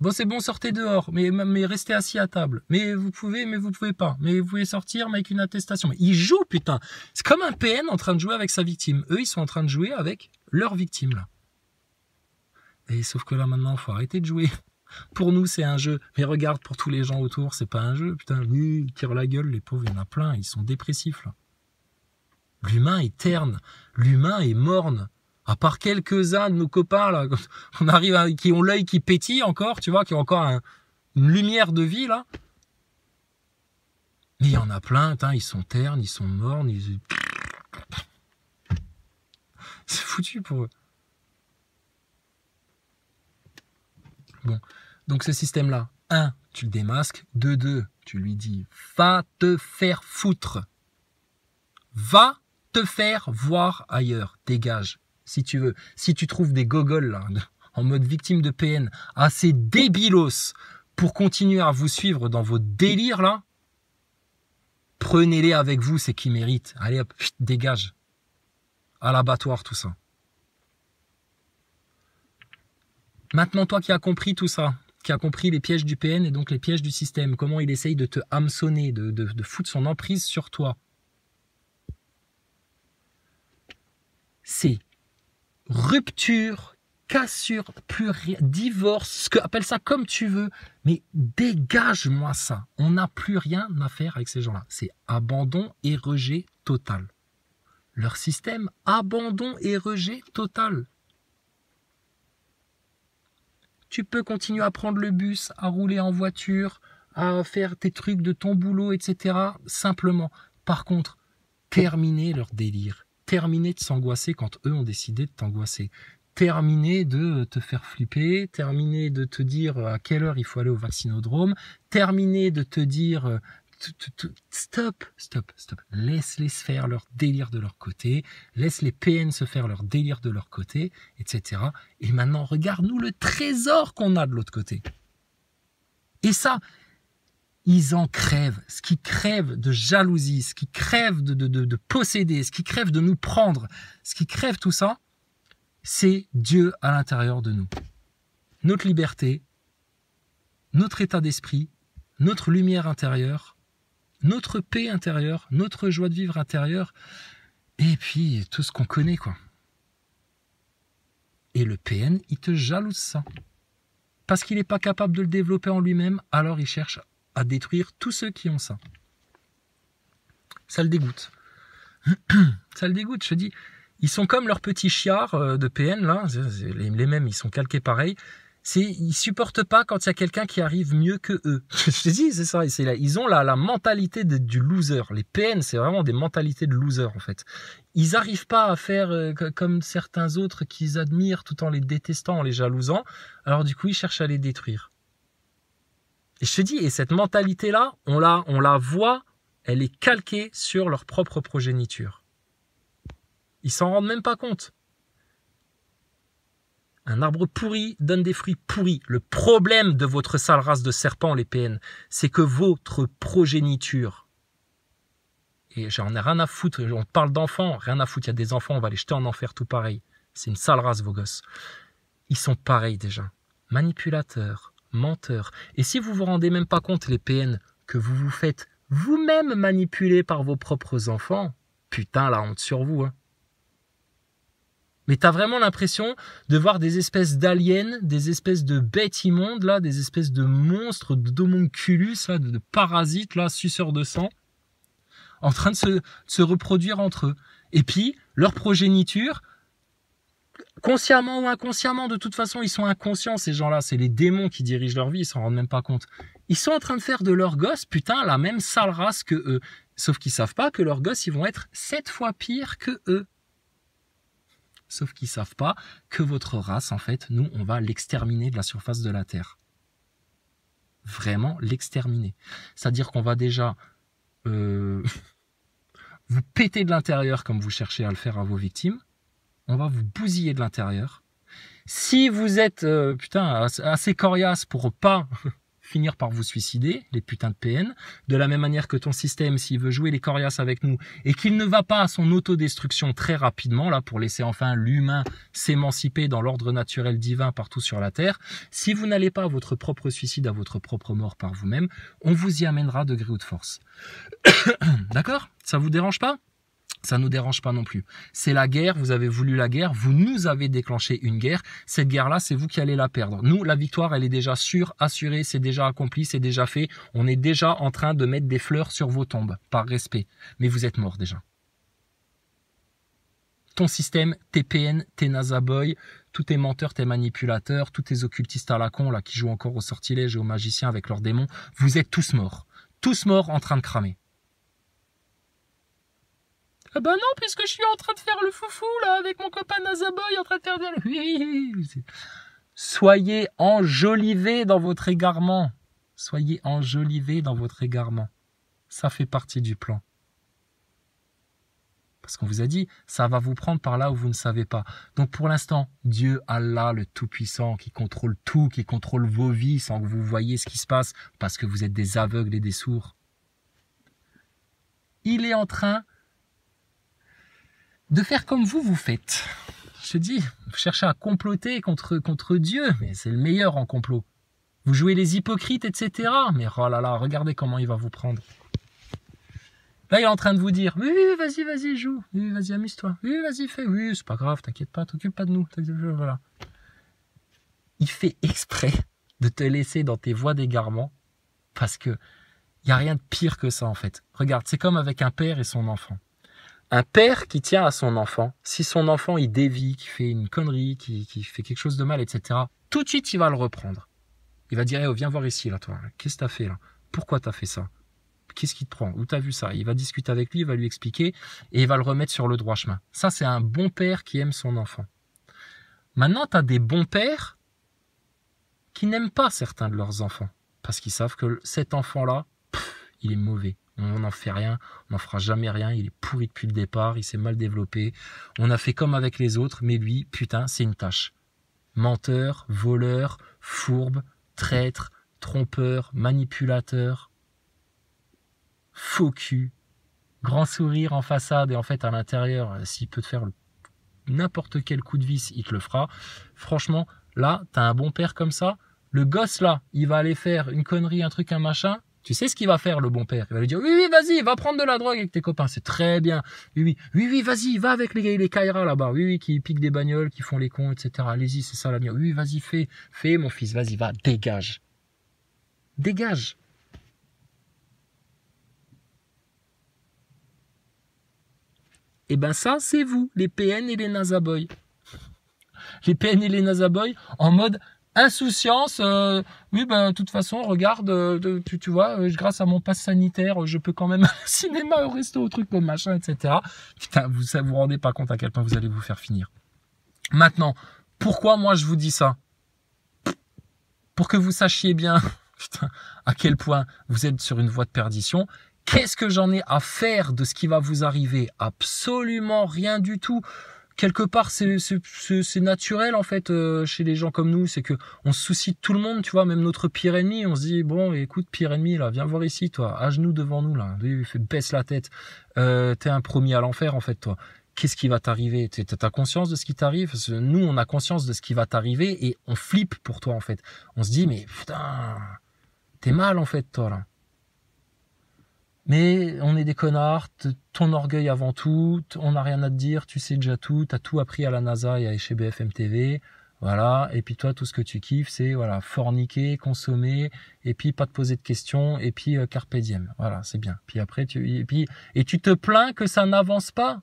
Bon, c'est bon, sortez dehors, mais restez assis à table. Mais vous pouvez pas. Mais vous pouvez sortir, mais avec une attestation. Mais ils jouent, putain. C'est comme un PN en train de jouer avec sa victime. Eux, ils sont en train de jouer avec leur victime, là. Et sauf que là, maintenant, il faut arrêter de jouer. Pour nous, c'est un jeu. Mais regarde, pour tous les gens autour, c'est pas un jeu. Putain, lui, ils tirent la gueule, les pauvres, il y en a plein. Ils sont dépressifs, là. L'humain est terne. L'humain est morne. À part quelques-uns de nos copains, là, on arrive qui ont l'œil qui pétille encore, tu vois, qui ont encore une lumière de vie, là. Mais il y en a plein, putain, ils sont ternes, ils sont mornes, c'est foutu pour eux. Bon, donc ce système-là, 1, tu le démasques, 2, tu lui dis, va te faire foutre. Va te faire voir ailleurs, dégage. Si tu veux, si tu trouves des gogoles là, en mode victime de PN, assez débilos pour continuer à vous suivre dans vos délires là, prenez-les avec vous, c'est qui méritent. Allez hop, dégage. À l'abattoir tout ça. Maintenant toi qui as compris tout ça, qui as compris les pièges du PN et donc les pièges du système, comment il essaye de te hameçonner, de foutre son emprise sur toi, c'est rupture, cassure, plus rien, divorce, appelle ça comme tu veux, mais dégage-moi ça. On n'a plus rien à faire avec ces gens-là. C'est abandon et rejet total. Leur système, abandon et rejet total. Tu peux continuer à prendre le bus, à rouler en voiture, à faire tes trucs de ton boulot, etc. Simplement. Par contre, terminez leur délire. Terminer de s'angoisser quand eux ont décidé de t'angoisser. Terminer de te faire flipper. Terminer de te dire à quelle heure il faut aller au vaccinodrome. Terminer de te dire stop. Laisse-les se faire leur délire de leur côté. Laisse les PN se faire leur délire de leur côté, etc. Et maintenant, regarde-nous le trésor qu'on a de l'autre côté. Et ça, ils en crèvent. Ce qui crève de jalousie, ce qui crève de posséder, ce qui crève de nous prendre, ce qui crève tout ça, c'est Dieu à l'intérieur de nous. Notre liberté, notre état d'esprit, notre lumière intérieure, notre paix intérieure, notre joie de vivre intérieure, et puis tout ce qu'on connaît, quoi. Et le PN, il te jalouse ça. Parce qu'il n'est pas capable de le développer en lui-même, alors il cherche à détruire tous ceux qui ont ça. Ça le dégoûte. Ça le dégoûte, je te dis. Ils sont comme leurs petits chiards de PN, là, les mêmes, ils sont calqués pareil. Ils supportent pas quand il y a quelqu'un qui arrive mieux que eux. Je te dis, c'est ça. Ils ont la mentalité du loser. Les PN, c'est vraiment des mentalités de loser, en fait. Ils n'arrivent pas à faire comme certains autres qu'ils admirent tout en les détestant, en les jalousant. Alors du coup, ils cherchent à les détruire. Et je te dis, et cette mentalité-là, on la voit, elle est calquée sur leur propre progéniture. Ils s'en rendent même pas compte. Un arbre pourri donne des fruits pourris. Le problème de votre sale race de serpents, les PN, c'est que votre progéniture, et j'en ai rien à foutre, on parle d'enfants, rien à foutre, il y a des enfants, on va les jeter en enfer, tout pareil. C'est une sale race, vos gosses. Ils sont pareils déjà. Manipulateurs, menteurs. Et si vous vous rendez même pas compte, les PN, que vous vous faites vous-même manipuler par vos propres enfants, putain, la honte sur vous, hein. Mais t'as vraiment l'impression de voir des espèces d'aliens, des espèces de bêtes immondes, là, des espèces de monstres, d'homonculus, là, de parasites, là, suceurs de sang, en train de se reproduire entre eux. Et puis, leur progéniture consciemment ou inconsciemment, de toute façon, ils sont inconscients, ces gens-là. C'est les démons qui dirigent leur vie, ils s'en rendent même pas compte. Ils sont en train de faire de leurs gosses, putain, la même sale race que eux. Sauf qu'ils savent pas que leurs gosses, ils vont être 7 fois pires que eux. Sauf qu'ils savent pas que votre race, en fait, nous, on va l'exterminer de la surface de la Terre. Vraiment l'exterminer. C'est-à-dire qu'on va déjà vous péter de l'intérieur comme vous cherchez à le faire à vos victimes. On va vous bousiller de l'intérieur. Si vous êtes assez coriace pour pas finir par vous suicider, les putains de PN, de la même manière que ton système, s'il veut jouer les coriaces avec nous et qu'il ne va pas à son autodestruction très rapidement, là, pour laisser enfin l'humain s'émanciper dans l'ordre naturel divin partout sur la Terre, si vous n'allez pas à votre propre suicide, à votre propre mort par vous-même, on vous y amènera de gré ou de force. D'accord? Ça vous dérange pas? Ça nous dérange pas non plus. C'est la guerre, vous avez voulu la guerre, vous nous avez déclenché une guerre. Cette guerre-là, c'est vous qui allez la perdre. Nous, la victoire, elle est déjà sûre, assurée, c'est déjà accompli, c'est déjà fait. On est déjà en train de mettre des fleurs sur vos tombes, par respect. Mais vous êtes morts déjà. Ton système, tes PN, tes nazaboys, tous tes menteurs, tes manipulateurs, tous tes occultistes à la con, là, qui jouent encore au sortilège et aux magiciens avec leurs démons, vous êtes tous morts. Tous morts en train de cramer. Ah ben non, puisque je suis en train de faire le foufou, là, avec mon copain Nazaboy, en train de faire... Oui. Soyez enjolivés dans votre égarement. Soyez enjolivés dans votre égarement. Ça fait partie du plan. Parce qu'on vous a dit, ça va vous prendre par là où vous ne savez pas. Donc pour l'instant, Dieu, Allah, le Tout-Puissant, qui contrôle tout, qui contrôle vos vies sans que vous voyez ce qui se passe, parce que vous êtes des aveugles et des sourds, il est en train de faire comme vous faites. Je te dis, vous cherchez à comploter contre Dieu, mais c'est le meilleur en complot. Vous jouez les hypocrites, etc. Mais oh là là, regardez comment il va vous prendre. Là, il est en train de vous dire, oui, vas-y, joue. Oui, vas-y, amuse-toi. Oui, vas-y, fais. Oui, c'est pas grave, t'inquiète pas, t'occupe pas de nous. Voilà. Il fait exprès de te laisser dans tes voies d'égarement parce que il n'y a rien de pire que ça, en fait. Regarde, c'est comme avec un père et son enfant. Un père qui tient à son enfant, si son enfant il dévie, qui fait une connerie, qui fait quelque chose de mal, etc., tout de suite il va le reprendre. Il va dire, hey, oh, viens voir ici, là, toi. Qu'est-ce que t'as fait, là? Pourquoi t'as fait ça? Qu'est-ce qui te prend? Où t'as vu ça? Il va discuter avec lui, il va lui expliquer, et il va le remettre sur le droit chemin. Ça, c'est un bon père qui aime son enfant. Maintenant, t'as des bons pères qui n'aiment pas certains de leurs enfants, parce qu'ils savent que cet enfant-là, il est mauvais. On n'en fait rien, on n'en fera jamais rien, il est pourri depuis le départ, il s'est mal développé. On a fait comme avec les autres, mais lui, putain, c'est une tâche. Menteur, voleur, fourbe, traître, trompeur, manipulateur, faux cul, grand sourire en façade et en fait à l'intérieur, s'il peut te faire n'importe quel coup de vis, il te le fera. Franchement, là, t'as un bon père comme ça, le gosse là, il va aller faire une connerie, un truc, un machin. Tu sais ce qu'il va faire, le bon père? Il va lui dire, oui, vas-y, va prendre de la drogue avec tes copains, c'est très bien. Oui, vas-y, va avec les Kaira là-bas. Oui, qui piquent des bagnoles, qui font les cons, etc. Allez-y, c'est ça l'avenir. Oui, vas-y, fais, mon fils, vas-y, va, dégage. Dégage. Et ben ça, c'est vous, les PN et les Nazaboys. Les PN et les Nazaboys en mode... insouciance, oui, ben, de toute façon, regarde, tu vois, grâce à mon pass sanitaire, je peux quand même aller au cinéma, au resto, au truc, au machin, etc. Putain, vous vous rendez pas compte à quel point vous allez vous faire finir. Maintenant, pourquoi moi je vous dis ça? Pour que vous sachiez bien, putain, à quel point vous êtes sur une voie de perdition. Qu'est-ce que j'en ai à faire de ce qui va vous arriver? Absolument rien du tout. Quelque part, c'est naturel en fait chez les gens comme nous, c'est que on se soucie de tout le monde, tu vois, même notre pire ennemi, on se dit bon, écoute, pire ennemi là, viens voir ici, toi, à genoux devant nous là, baisse la tête, t'es un promis à l'enfer en fait, toi. Qu'est-ce qui va t'arriver? T'as conscience de ce qui t'arrive? Parce que nous, on a conscience de ce qui va t'arriver et on flippe pour toi en fait. On se dit mais putain, t'es mal en fait, toi là. Mais on est des connards, ton orgueil avant tout, on n'a rien à te dire, tu sais déjà tout, t'as tout appris à la NASA et chez BFM TV, voilà, et puis toi tout ce que tu kiffes c'est voilà, forniquer, consommer, et puis pas te poser de questions, et puis carpe diem, voilà, c'est bien. Puis après tu te plains que ça n'avance pas.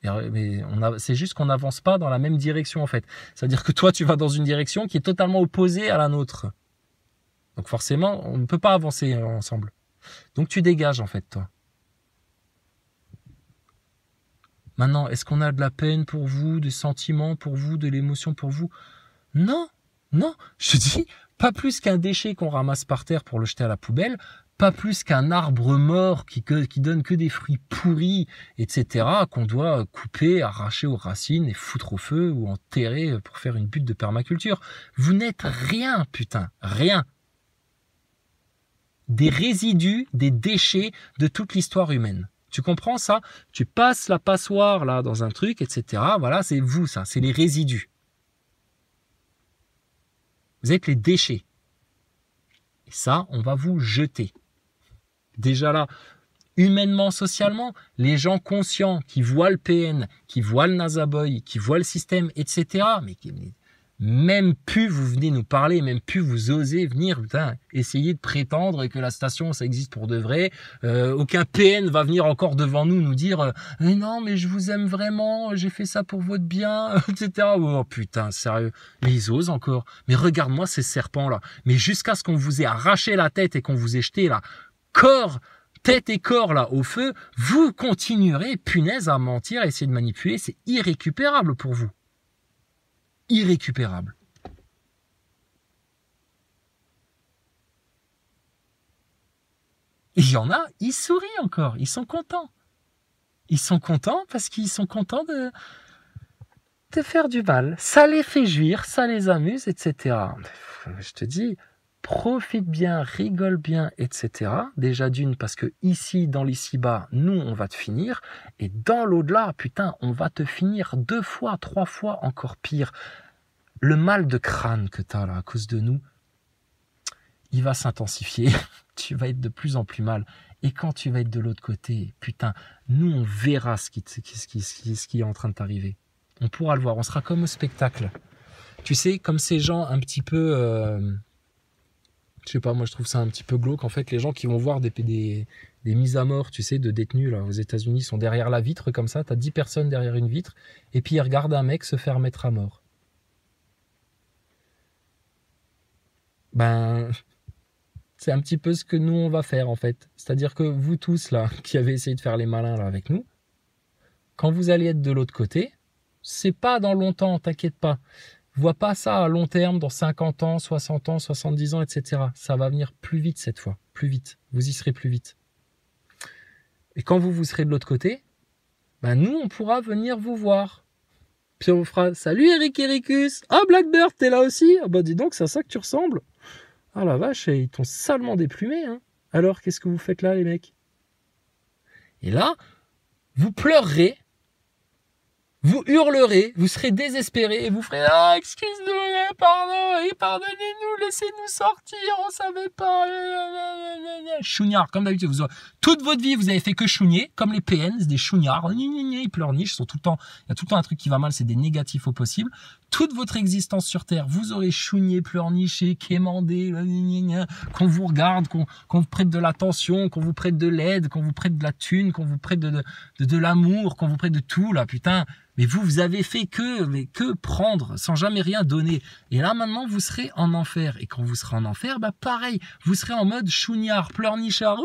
Mais c'est juste qu'on n'avance pas dans la même direction en fait. C'est-à-dire que toi, tu vas dans une direction qui est totalement opposée à la nôtre. Donc forcément, on ne peut pas avancer ensemble. Donc tu dégages en fait, toi. Maintenant, est-ce qu'on a de la peine pour vous, des sentiments pour vous, de l'émotion pour vous? Non, non. Je te dis, pas plus qu'un déchet qu'on ramasse par terre pour le jeter à la poubelle, pas plus qu'un arbre mort qui donne que des fruits pourris, etc., qu'on doit couper, arracher aux racines et foutre au feu ou enterrer pour faire une butte de permaculture. Vous n'êtes rien, putain, rien. Des résidus, des déchets de toute l'histoire humaine. Tu comprends ça? Tu passes la passoire là dans un truc, etc. Voilà, c'est vous ça, c'est les résidus. Vous êtes les déchets. Et ça, on va vous jeter. Déjà là, humainement, socialement, les gens conscients qui voient le PN, qui voient le Nasaboy, qui voient le système, etc. Mais même plus vous venez nous parler, même plus vous osez venir essayer de prétendre que la station, ça existe pour de vrai. Aucun PN va venir encore devant nous dire non, mais je vous aime vraiment, j'ai fait ça pour votre bien, etc. Oh putain, sérieux. Mais ils osent encore. Mais regarde-moi ces serpents-là. Mais jusqu'à ce qu'on vous ait arraché la tête et qu'on vous ait jeté là, corps, tête et corps là au feu, vous continuerez, punaise, à mentir, à essayer de manipuler. C'est irrécupérable pour vous. Irrécupérable. Et il y en a, ils sourient encore, ils sont contents. Ils sont contents parce qu'ils sont contents de faire du mal. Ça les fait jouir, ça les amuse, etc. Je te dis, profite bien, rigole bien, etc. Déjà d'une, parce que ici, dans l'ici-bas, nous, on va te finir. Et dans l'au-delà, putain, on va te finir 2 fois, 3 fois encore pire. Le mal de crâne que tu as là, à cause de nous, il va s'intensifier. Tu vas être de plus en plus mal. Et quand tu vas être de l'autre côté, putain, nous, on verra ce qui est en train de t'arriver. On pourra le voir. On sera comme au spectacle. Tu sais, comme ces gens un petit peu... je sais pas, moi je trouve ça un petit peu glauque. En fait, les gens qui vont voir des mises à mort, tu sais, de détenus là, aux États-Unis, sont derrière la vitre comme ça. Tu as 10 personnes derrière une vitre. Et puis ils regardent un mec se faire mettre à mort. Ben, c'est un petit peu ce que nous on va faire en fait. C'est-à-dire que vous tous là, qui avez essayé de faire les malins là avec nous, quand vous allez être de l'autre côté, c'est pas dans longtemps, t'inquiète pas. Vois pas ça à long terme, dans 50 ans, 60 ans, 70 ans, etc. Ça va venir plus vite cette fois, plus vite. Vous y serez plus vite. Et quand vous serez de l'autre côté, ben nous on pourra venir vous voir. Puis on fera « Salut Eric Ericus !»« Ah Blackbird, t'es là aussi ?»« Ah bah dis donc, c'est à ça que tu ressembles. » Ah la vache, ils t'ont salement déplumé, hein. Alors, qu'est-ce que vous faites là, les mecs? Et là, vous pleurerez, vous hurlerez, vous serez désespérés et vous ferez « Ah, excuse-nous, pardon, et pardonnez-nous, laissez-nous sortir, on savait pas. » Chougnard, comme d'habitude. Toute votre vie, vous avez fait que chougner, comme les PN, c'est des chougnards. Ils pleurnichent, il y a tout le temps un truc qui va mal, c'est des négatifs au possible. Toute votre existence sur Terre, vous aurez chougné, pleurniché, quémandé, qu'on vous regarde, qu'on vous prête de l'attention, qu'on vous prête de l'aide, qu'on vous prête de la thune, qu'on vous prête de l'amour, qu'on vous prête de tout, là, putain. Mais vous avez fait que prendre, sans jamais rien donner. Et là, maintenant, vous serez en enfer. Et quand vous serez en enfer, bah, pareil, vous serez en mode chougnard, pleurnichard.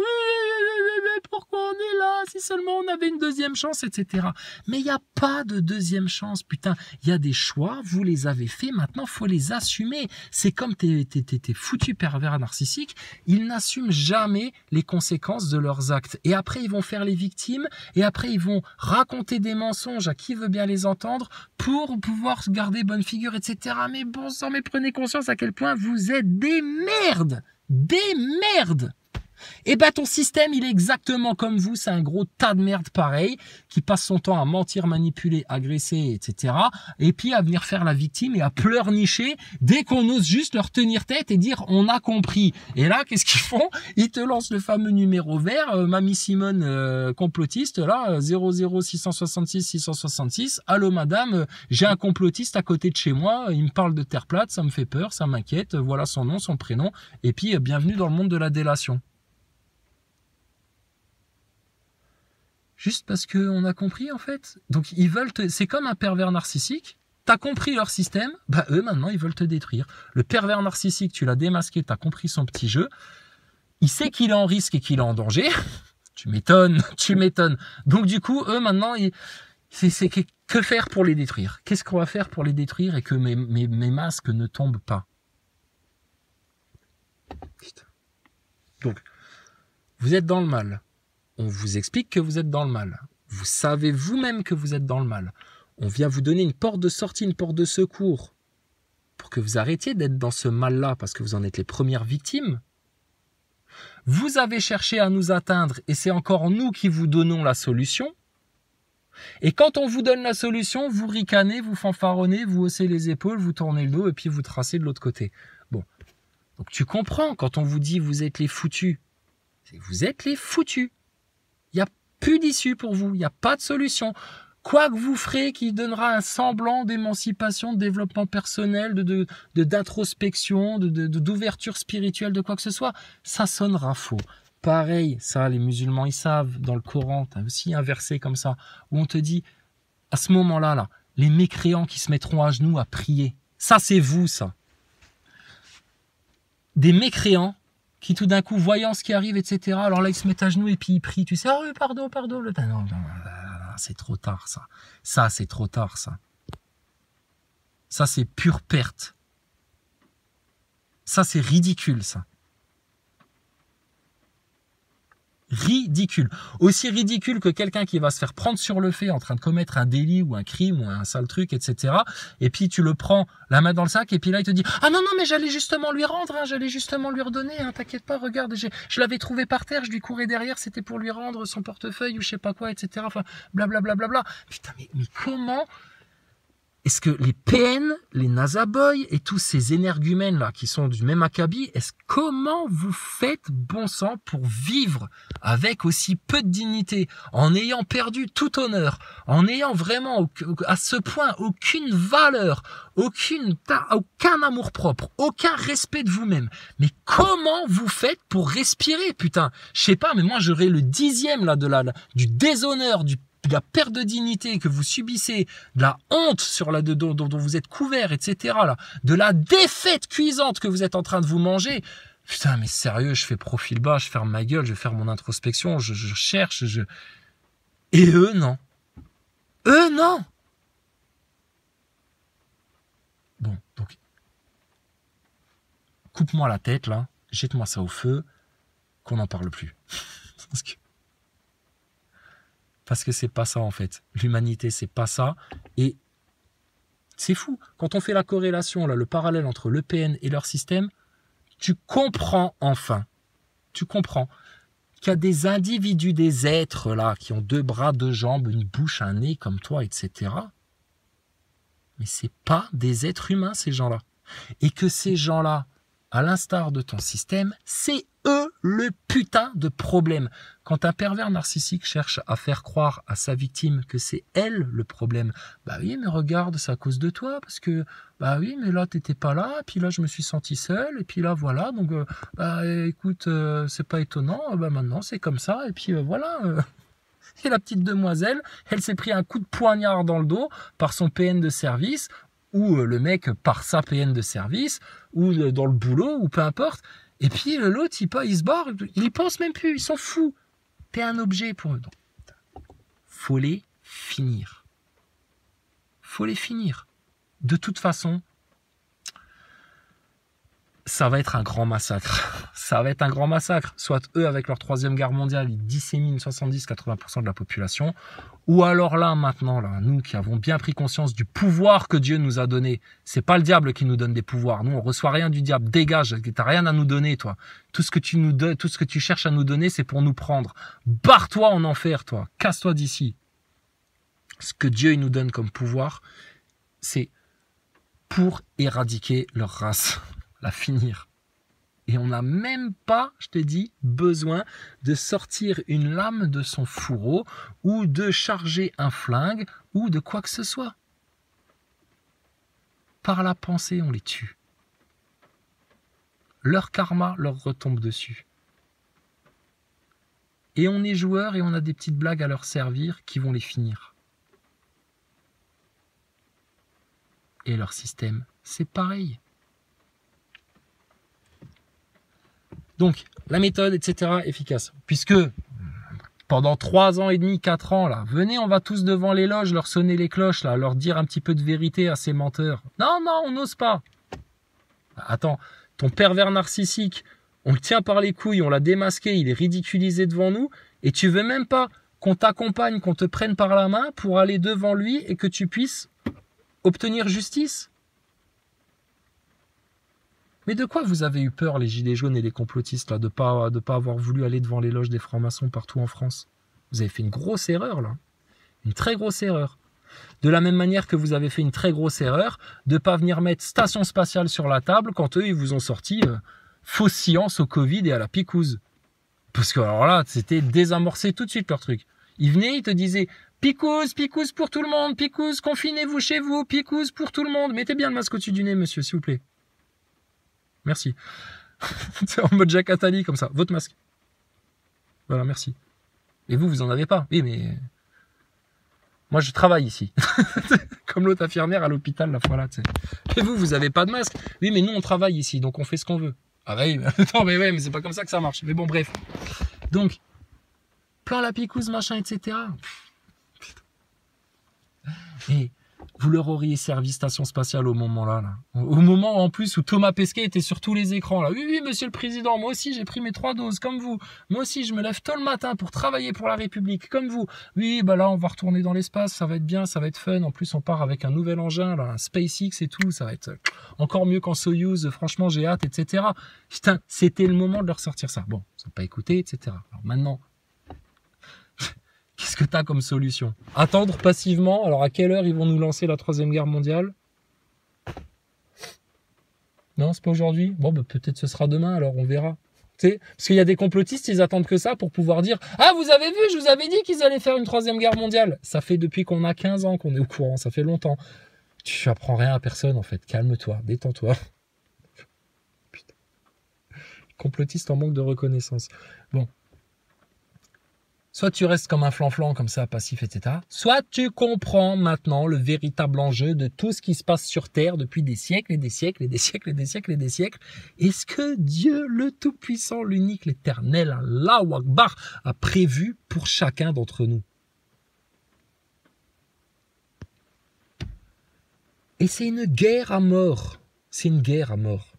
Pourquoi on est là? Si seulement on avait une deuxième chance, etc. Mais il n'y a pas de deuxième chance, putain. Il y a des choix, vous les avez faits, maintenant, faut les assumer. C'est comme tes foutus pervers narcissiques, ils n'assument jamais les conséquences de leurs actes. Et après, ils vont faire les victimes, et après, ils vont raconter des mensonges à qui veut bien les entendre pour pouvoir garder bonne figure, etc. Mais bon sang, mais prenez conscience à quel point vous êtes des merdes. Des merdes. Et bah ton système il est exactement comme vous, c'est un gros tas de merde pareil, qui passe son temps à mentir, manipuler, agresser, etc. Et puis à venir faire la victime et à pleurnicher dès qu'on ose juste leur tenir tête et dire on a compris. Et là qu'est-ce qu'ils font? Ils te lancent le fameux numéro vert, Mamie Simone complotiste là, 00666 666. Allô madame, j'ai un complotiste à côté de chez moi, il me parle de terre plate, ça me fait peur, ça m'inquiète, voilà son nom, son prénom, et puis bienvenue dans le monde de la délation. Juste parce qu'on a compris, en fait. Donc, ils veulent c'est comme un pervers narcissique. T'as compris leur système, bah eux, maintenant, ils veulent te détruire. Le pervers narcissique, tu l'as démasqué, t'as compris son petit jeu. Il sait qu'il est en risque et qu'il est en danger. Tu m'étonnes, tu m'étonnes. Donc, du coup, eux, maintenant, c'est que faire pour les détruire? Qu'est-ce qu'on va faire pour les détruire et que mes masques ne tombent pas? Donc, vous êtes dans le mal. On vous explique que vous êtes dans le mal. Vous savez vous-même que vous êtes dans le mal. On vient vous donner une porte de sortie, une porte de secours pour que vous arrêtiez d'être dans ce mal-là parce que vous en êtes les premières victimes. Vous avez cherché à nous atteindre et c'est encore nous qui vous donnons la solution. Et quand on vous donne la solution, vous ricanez, vous fanfaronnez, vous haussez les épaules, vous tournez le dos et puis vous tracez de l'autre côté. Bon, donc tu comprends quand on vous dit vous êtes les foutus. Vous êtes les foutus. Il n'y a plus d'issue pour vous, il n'y a pas de solution. Quoi que vous ferez qui donnera un semblant d'émancipation, de développement personnel, d'introspection, d'ouverture spirituelle, de quoi que ce soit, ça sonnera faux. Pareil, ça, les musulmans, ils savent, dans le Coran, tu as aussi un verset comme ça, où on te dit, à ce moment-là, là, les mécréants qui se mettront à genoux à prier, ça c'est vous, ça. Des mécréants qui tout d'un coup, voyant ce qui arrive, etc., alors là, ils se mettent à genoux et puis ils prient, tu sais, ah oui, pardon, pardon, non, c'est trop tard, ça. Ça, c'est trop tard, ça. Ça, c'est pure perte. Ça, c'est ridicule, ça. Ridicule. Aussi ridicule que quelqu'un qui va se faire prendre sur le fait en train de commettre un délit ou un crime ou un sale truc, etc. Et puis tu le prends la main dans le sac et puis là il te dit « Ah non, non, mais j'allais justement lui rendre, hein, j'allais justement lui redonner, hein, t'inquiète pas, regarde, je l'avais trouvé par terre, je lui courais derrière, c'était pour lui rendre son portefeuille ou je sais pas quoi, etc. » Enfin, blablabla. Bla, bla, bla. Putain, mais comment est-ce que les PN, les NASA Boys et tous ces énergumènes là qui sont du même acabit, comment vous faites bon sang pour vivre avec aussi peu de dignité, en ayant perdu tout honneur, en ayant vraiment à ce point aucune valeur, aucun amour-propre, aucun respect de vous-même. Mais comment vous faites pour respirer, putain? Je sais pas, mais moi j'aurais le 10e là du déshonneur, de la perte de dignité que vous subissez, de la honte sur dont vous êtes couvert, etc. Là, de la défaite cuisante que vous êtes en train de vous manger. Putain, mais sérieux, je fais profil bas, je ferme ma gueule, je vais faire mon introspection, je cherche, Et eux, non. Eux, non. Bon, donc, coupe-moi la tête, là, jette-moi ça au feu, qu'on n'en parle plus. Parce que c'est pas ça en fait. L'humanité, c'est pas ça. Et c'est fou. Quand on fait la corrélation, là, le parallèle entre l'EPN et leur système, tu comprends enfin. Tu comprends qu'il y a des individus, des êtres là, qui ont 2 bras, 2 jambes, une bouche, un nez comme toi, etc. Mais c'est pas des êtres humains, ces gens-là. Et que ces gens-là, à l'instar de ton système, c'est eux le putain de problème. Quand un pervers narcissique cherche à faire croire à sa victime que c'est elle le problème, bah oui, mais regarde, c'est à cause de toi, parce que, bah oui, mais là, t'étais pas là, et puis là, je me suis senti seul, et puis là, voilà, donc, bah écoute, c'est pas étonnant, bah maintenant, c'est comme ça, et puis voilà. Et la petite demoiselle, elle s'est pris un coup de poignard dans le dos par son PN de service, ou le mec par sa PN de service, ou dans le boulot, ou peu importe. Et puis l'autre, il se barre, il y pense même plus, il s'en fout. T'es un objet pour eux. Donc, faut les finir. Faut les finir. De toute façon, ça va être un grand massacre. Ça va être un grand massacre. Soit eux, avec leur 3e guerre mondiale, ils disséminent 70-80% de la population. Ou alors là, maintenant, là, nous qui avons bien pris conscience du pouvoir que Dieu nous a donné. C'est pas le diable qui nous donne des pouvoirs. Nous, on reçoit rien du diable. Dégage, t'as rien à nous donner, toi. Tout ce que tu nous donnes, tout ce que tu cherches à nous donner, c'est pour nous prendre. Barre-toi en enfer, toi. Casse-toi d'ici. Ce que Dieu il nous donne comme pouvoir, c'est pour éradiquer leur race. La finir. Et on n'a même pas, je t'ai dit, besoin de sortir une lame de son fourreau ou de charger un flingue ou de quoi que ce soit. Par la pensée, on les tue. Leur karma leur retombe dessus. Et on est joueurs et on a des petites blagues à leur servir qui vont les finir. Et leur système, c'est pareil. Donc, la méthode, etc., efficace. Puisque, pendant 3 ans et demi, 4 ans, là, venez, on va tous devant les loges, leur sonner les cloches, là, leur dire un petit peu de vérité à ces menteurs. Non, non, on n'ose pas. Attends, ton pervers narcissique, on le tient par les couilles, on l'a démasqué, il est ridiculisé devant nous, et tu veux même pas qu'on t'accompagne, qu'on te prenne par la main pour aller devant lui et que tu puisses obtenir justice? Mais de quoi vous avez eu peur, les gilets jaunes et les complotistes, là, de pas avoir voulu aller devant les loges des francs-maçons partout en France? Vous avez fait une grosse erreur, là. Une très grosse erreur. De la même manière que vous avez fait une très grosse erreur de ne pas venir mettre station spatiale sur la table quand eux, ils vous ont sorti fausse science au Covid et à la picouse. Parce que alors là, c'était désamorcer tout de suite leur truc. Ils venaient, ils te disaient picouse, picouse pour tout le monde, picouse, confinez-vous chez vous, picouse pour tout le monde. Mettez bien le masque au-dessus du nez, monsieur, s'il vous plaît. Merci. C'est en mode Jacques Attali, comme ça. Votre masque. Voilà, merci. Et vous en avez pas. Oui, mais... Moi, je travaille ici. Comme l'autre infirmière à l'hôpital, la fois là, tu sais. Et vous avez pas de masque. Oui, mais nous, on travaille ici, donc on fait ce qu'on veut. Ah oui, non, mais ouais, mais c'est pas comme ça que ça marche. Mais bon, bref. Donc, plein la picouse, machin, etc. Et vous leur auriez servi station spatiale au moment là. Au moment en plus où Thomas Pesquet était sur tous les écrans là. Oui, oui, monsieur le président, moi aussi j'ai pris mes 3 doses comme vous. Moi aussi je me lève tôt le matin pour travailler pour la République comme vous. Oui, bah là on va retourner dans l'espace, ça va être bien, ça va être fun. En plus on part avec un nouvel engin, là, un SpaceX et tout, ça va être encore mieux qu'en Soyuz. Franchement j'ai hâte, etc. Putain, c'était le moment de leur sortir ça. Bon, ils n'ont pas écouté, etc. Alors maintenant... Qu'est-ce que tu as comme solution? Attendre passivement? Alors à quelle heure ils vont nous lancer la 3e guerre mondiale? Non, c'est pas aujourd'hui? Bon, bah, peut-être ce sera demain, alors on verra. T'sais, parce qu'il y a des complotistes, ils attendent que ça pour pouvoir dire « Ah, vous avez vu, je vous avais dit qu'ils allaient faire une 3e guerre mondiale !» Ça fait depuis qu'on a 15 ans qu'on est au courant, ça fait longtemps. Tu apprends rien à personne en fait, calme-toi, détends-toi. Putain. Complotiste en manque de reconnaissance. Bon. Soit tu restes comme un flanflan, comme ça, passif, etc. Soit tu comprends maintenant le véritable enjeu de tout ce qui se passe sur Terre depuis des siècles et des siècles et des siècles et des siècles et des siècles. Et ce que Dieu, le Tout-Puissant, l'unique, l'Éternel, Allahu Akbar, a prévu pour chacun d'entre nous. Et c'est une guerre à mort. C'est une guerre à mort.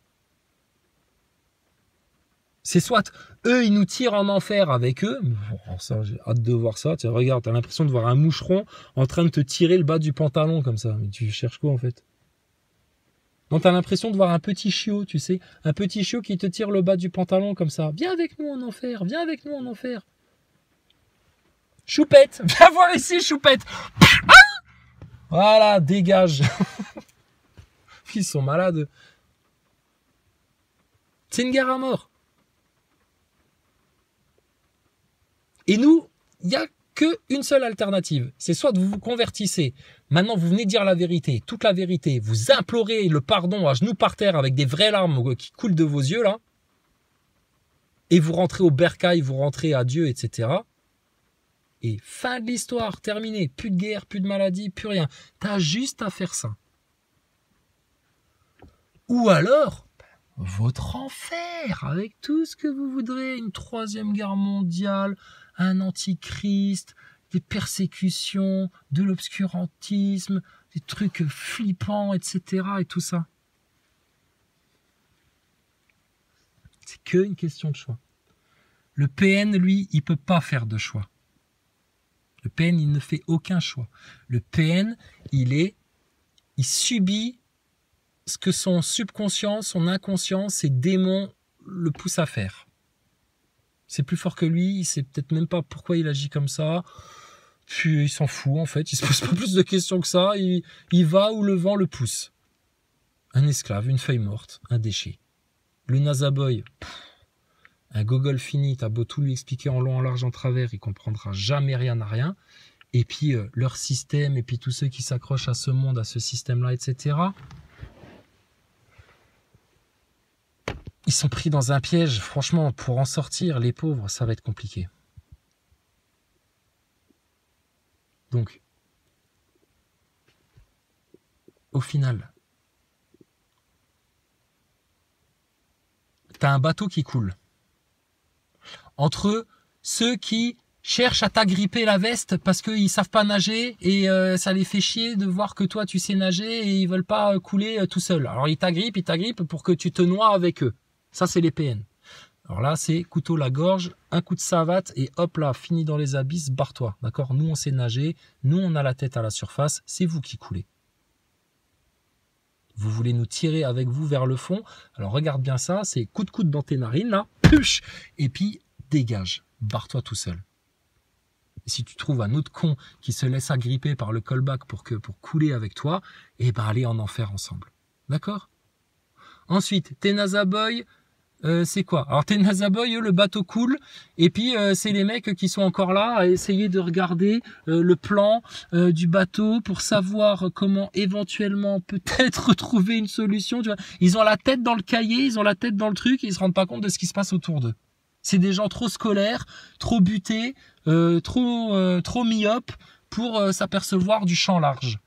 C'est soit eux, ils nous tirent en enfer avec eux. Oh, ça, j'ai hâte de voir ça. Tiens, regarde, t'as l'impression de voir un moucheron en train de te tirer le bas du pantalon comme ça. Mais tu cherches quoi en fait? Non, t'as l'impression de voir un petit chiot, tu sais. Un petit chiot qui te tire le bas du pantalon comme ça. Viens avec nous en enfer, viens avec nous en enfer. Choupette, viens voir ici, Choupette. Voilà, dégage. Ils sont malades. C'est une guerre à mort. Et nous, il n'y a qu'une seule alternative. C'est soit de vous vous convertissez. Maintenant, vous venez dire la vérité, toute la vérité. Vous implorez le pardon à genoux par terre avec des vraies larmes qui coulent de vos yeux, là. Et vous rentrez au bercail, vous rentrez à Dieu, etc. Et fin de l'histoire, terminé. Plus de guerre, plus de maladie, plus rien. T'as juste à faire ça. Ou alors... votre enfer, avec tout ce que vous voudrez, une 3e guerre mondiale, un antichrist, des persécutions, de l'obscurantisme, des trucs flippants, etc. et tout ça. C'est qu'une question de choix. Le PN, lui, il peut pas faire de choix. Le PN, il ne fait aucun choix. Le PN, il subit ce que son subconscient, son inconscient, ses démons le poussent à faire. C'est plus fort que lui, il sait peut-être même pas pourquoi il agit comme ça. Puis il s'en fout en fait, il se pose pas plus de questions que ça, il va où le vent le pousse. Un esclave, une feuille morte, un déchet. Le Nazaboy, un gogol fini, t'as beau tout lui expliquer en long, en large, en travers, il comprendra jamais rien à rien. Et puis leur système, et puis tous ceux qui s'accrochent à ce monde, à ce système-là, etc., ils sont pris dans un piège. Franchement, pour en sortir, les pauvres, ça va être compliqué. Donc, au final, tu as un bateau qui coule. Entre ceux qui cherchent à t'agripper la veste parce qu'ils savent pas nager et ça les fait chier de voir que toi tu sais nager et ils veulent pas couler tout seuls. Alors ils t'agrippent pour que tu te noies avec eux. Ça c'est les PN. Alors là c'est couteau la gorge, un coup de savate et hop là, fini dans les abysses, barre-toi. D'accord? Nous on sait nager, nous on a la tête à la surface, c'est vous qui coulez. Vous voulez nous tirer avec vous vers le fond. Alors regarde bien ça, c'est coup de coude dans tes narines là, push, et puis dégage, barre-toi tout seul. Et si tu trouves un autre con qui se laisse agripper par le callback pour couler avec toi, eh ben allez en enfer ensemble. D'accord? Ensuite, tes Nazaboy, c'est quoi? Alors tes Nazaboy, eux, le bateau coule, et puis c'est les mecs qui sont encore là à essayer de regarder le plan du bateau pour savoir comment éventuellement peut-être retrouver une solution. Tu vois, ils ont la tête dans le cahier, ils ont la tête dans le truc, et ils se rendent pas compte de ce qui se passe autour d'eux. C'est des gens trop scolaires, trop butés, trop myopes pour s'apercevoir du champ large.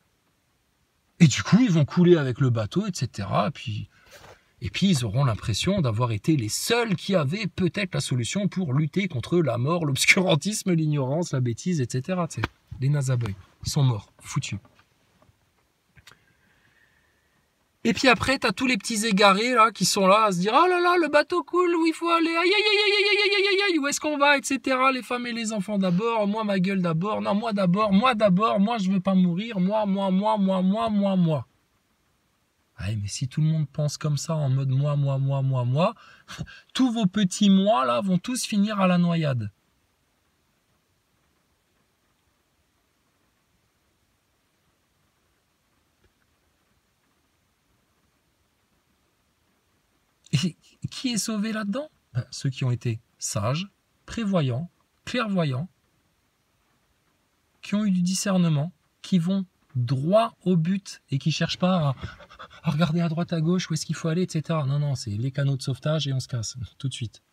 Et du coup, ils vont couler avec le bateau, etc. Et puis ils auront l'impression d'avoir été les seuls qui avaient peut-être la solution pour lutter contre la mort, l'obscurantisme, l'ignorance, la bêtise, etc. Tu sais, les Nazaboy, ils sont morts, foutus. Et puis après, t'as tous les petits égarés là qui sont là à se dire oh là là, le bateau coule, où il faut aller, aïe aïe aïe aïe aïe aïe aïe aïe, où est-ce qu'on va, etc. Les femmes et les enfants d'abord, moi ma gueule d'abord, non moi d'abord, moi je veux pas mourir, moi. Ouais, mais si tout le monde pense comme ça en mode moi, tous vos petits moi là vont tous finir à la noyade. Et qui est sauvé là-dedans? Ceux qui ont été sages, prévoyants, clairvoyants, qui ont eu du discernement, qui vont droit au but et qui cherchent pas à regarder à droite, à gauche, où est-ce qu'il faut aller, etc. Non, c'est les canaux de sauvetage et on se casse tout de suite.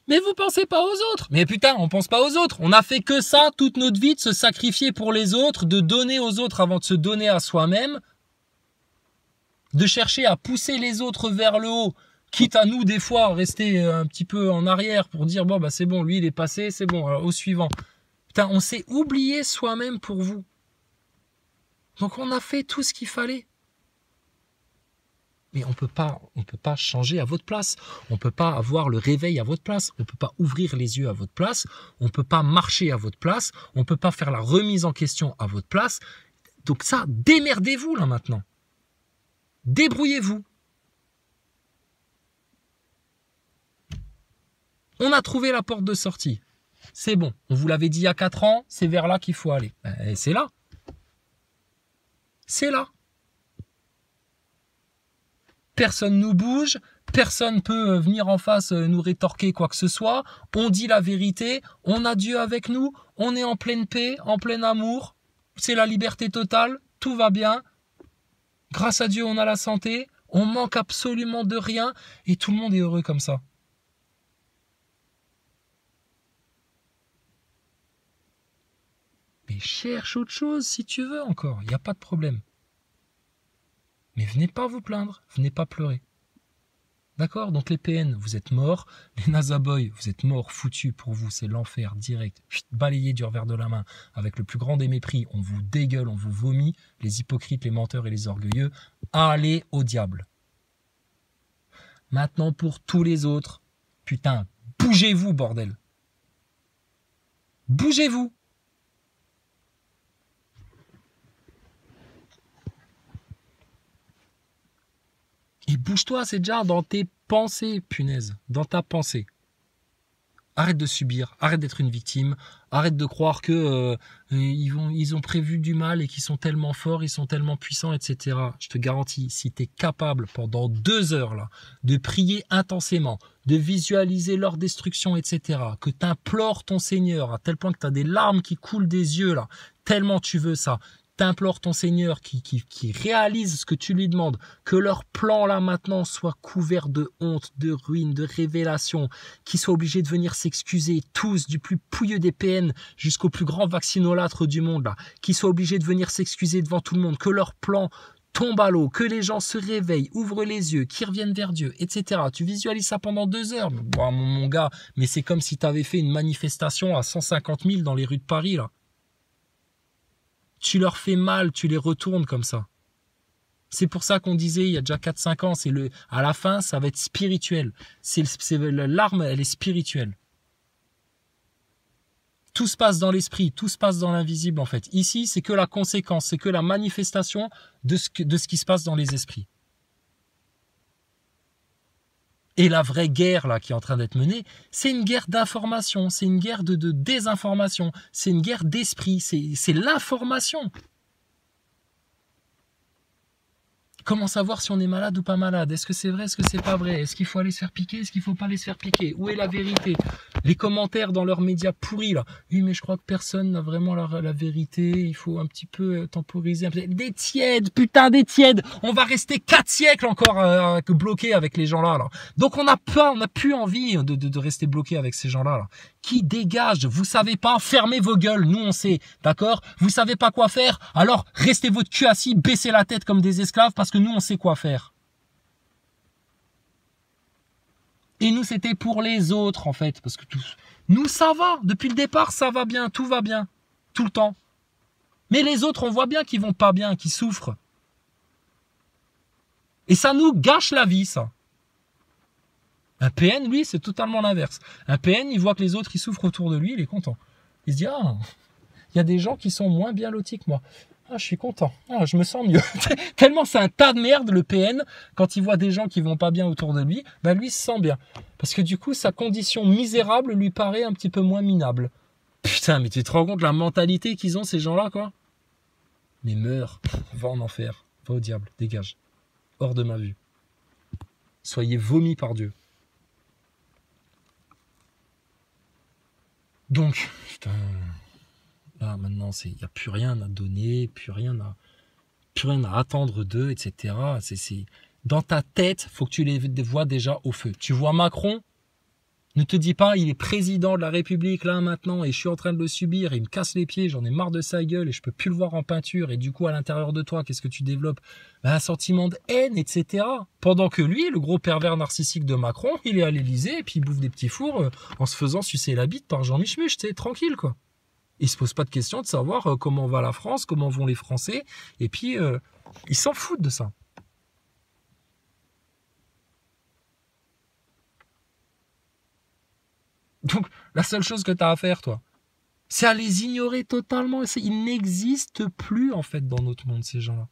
Mais vous pensez pas aux autres. Mais putain, on pense pas aux autres. On a fait que ça toute notre vie, de se sacrifier pour les autres, de donner aux autres avant de se donner à soi-même, de chercher à pousser les autres vers le haut, quitte à nous des fois rester un petit peu en arrière pour dire bon bah c'est bon, lui il est passé, c'est bon, alors, au suivant. Putain, on s'est oublié soi-même pour vous. Donc on a fait tout ce qu'il fallait. Mais on peut pas changer à votre place. On peut pas avoir le réveil à votre place. On peut pas ouvrir les yeux à votre place. On peut pas marcher à votre place. On peut pas faire la remise en question à votre place. Donc ça, démerdez-vous là maintenant. Débrouillez-vous. On a trouvé la porte de sortie. C'est bon. On vous l'avait dit il y a 4 ans, c'est vers là qu'il faut aller. Et c'est là. C'est là. Personne nous bouge, personne peut venir en face nous rétorquer quoi que ce soit. On dit la vérité, on a Dieu avec nous, on est en pleine paix, en plein amour. C'est la liberté totale, tout va bien. Grâce à Dieu, on a la santé, on manque absolument de rien et tout le monde est heureux comme ça. Mais cherche autre chose si tu veux encore, il n'y a pas de problème. Mais venez pas vous plaindre, venez pas pleurer. D'accord? Donc les PN, vous êtes morts. Les Nazaboy, vous êtes morts, foutus pour vous, c'est l'enfer direct. Balayé du revers de la main avec le plus grand des mépris. On vous dégueule, on vous vomit. Les hypocrites, les menteurs et les orgueilleux, allez au diable. Maintenant pour tous les autres, putain, bougez-vous bordel. Bougez-vous. Et bouge-toi, c'est déjà dans tes pensées, punaise, dans ta pensée. Arrête de subir, arrête d'être une victime, arrête de croire que ils ont prévu du mal et qu'ils sont tellement forts, ils sont tellement puissants, etc. Je te garantis, si tu es capable pendant 2 heures là, de prier intensément, de visualiser leur destruction, etc., que tu implores ton Seigneur à tel point que tu as des larmes qui coulent des yeux là, tellement tu veux ça, t'implores ton Seigneur qui réalise ce que tu lui demandes, que leur plan là maintenant soit couvert de honte, de ruine, de révélation, qu'ils soient obligés de venir s'excuser tous, du plus pouilleux des PN jusqu'au plus grand vaccinolâtre du monde là, qu'ils soient obligés de venir s'excuser devant tout le monde, que leur plan tombe à l'eau, que les gens se réveillent, ouvrent les yeux, qu'ils reviennent vers Dieu, etc. Tu visualises ça pendant 2 heures, bon, mon gars, mais c'est comme si tu avais fait une manifestation à 150 000 dans les rues de Paris là. Tu leur fais mal, tu les retournes comme ça. C'est pour ça qu'on disait il y a déjà 4-5 ans, à la fin, ça va être spirituel. L'arme, elle est spirituelle. Tout se passe dans l'esprit, tout se passe dans l'invisible en fait. Ici, c'est que la conséquence, c'est que la manifestation de ce qui se passe dans les esprits. Et la vraie guerre là qui est en train d'être menée, c'est une guerre d'information, c'est une guerre de désinformation, c'est une guerre d'esprit, c'est l'information. Comment savoir si on est malade ou pas malade? Est-ce que c'est vrai? Est-ce que c'est pas vrai? Est-ce qu'il faut aller se faire piquer? Est-ce qu'il faut pas aller se faire piquer? Où est la vérité? Les commentaires dans leurs médias pourris là. Oui, mais je crois que personne n'a vraiment la vérité. Il faut un petit peu temporiser. Des tièdes, putain, des tièdes. On va rester 4 siècles encore bloqués avec les gens là. Donc on n'a plus envie de rester bloqués avec ces gens là. Qui dégage? Vous savez pas? Fermez vos gueules. Nous on sait, d'accord? Vous savez pas quoi faire? Alors restez votre cul assis, baissez la tête comme des esclaves parce que nous on sait quoi faire. Et nous c'était pour les autres en fait, parce que nous ça va. Depuis le départ ça va bien, tout va bien, tout le temps. Mais les autres on voit bien qu'ils vont pas bien, qu'ils souffrent. Et ça nous gâche la vie ça. Un PN, lui, c'est totalement l'inverse. Un PN, il voit que les autres, ils souffrent autour de lui, il est content. Il se dit, ah, il y a des gens qui sont moins bien lotis que moi. Ah, je suis content. Ah, je me sens mieux. Tellement c'est un tas de merde, le PN, quand il voit des gens qui vont pas bien autour de lui, bah lui, il se sent bien. Parce que du coup, sa condition misérable lui paraît un petit peu moins minable. Putain, mais tu te rends compte la mentalité qu'ils ont, ces gens-là, quoi? Mais meurs, va en enfer, va au diable, dégage. Hors de ma vue. Soyez vomis par Dieu. Donc, putain, là maintenant, il n'y a plus rien à donner, plus rien à attendre d'eux, etc. Dans ta tête, faut que tu les vois déjà au feu. Tu vois Macron, ne te dis pas, il est président de la République là maintenant et je suis en train de le subir, et il me casse les pieds, j'en ai marre de sa gueule et je peux plus le voir en peinture. Et du coup, à l'intérieur de toi, qu'est-ce que tu développes? Un sentiment de haine, etc. Pendant que lui, le gros pervers narcissique de Macron, il est à l'Élysée et puis il bouffe des petits fours en se faisant sucer la bite par Jean Michemuche, tu sais, tranquille quoi. Il se pose pas de question de savoir comment va la France, comment vont les Français, et puis il s'en fout de ça. Donc, la seule chose que tu as à faire, toi, c'est à les ignorer totalement. Ils n'existent plus, en fait, dans notre monde, ces gens-là.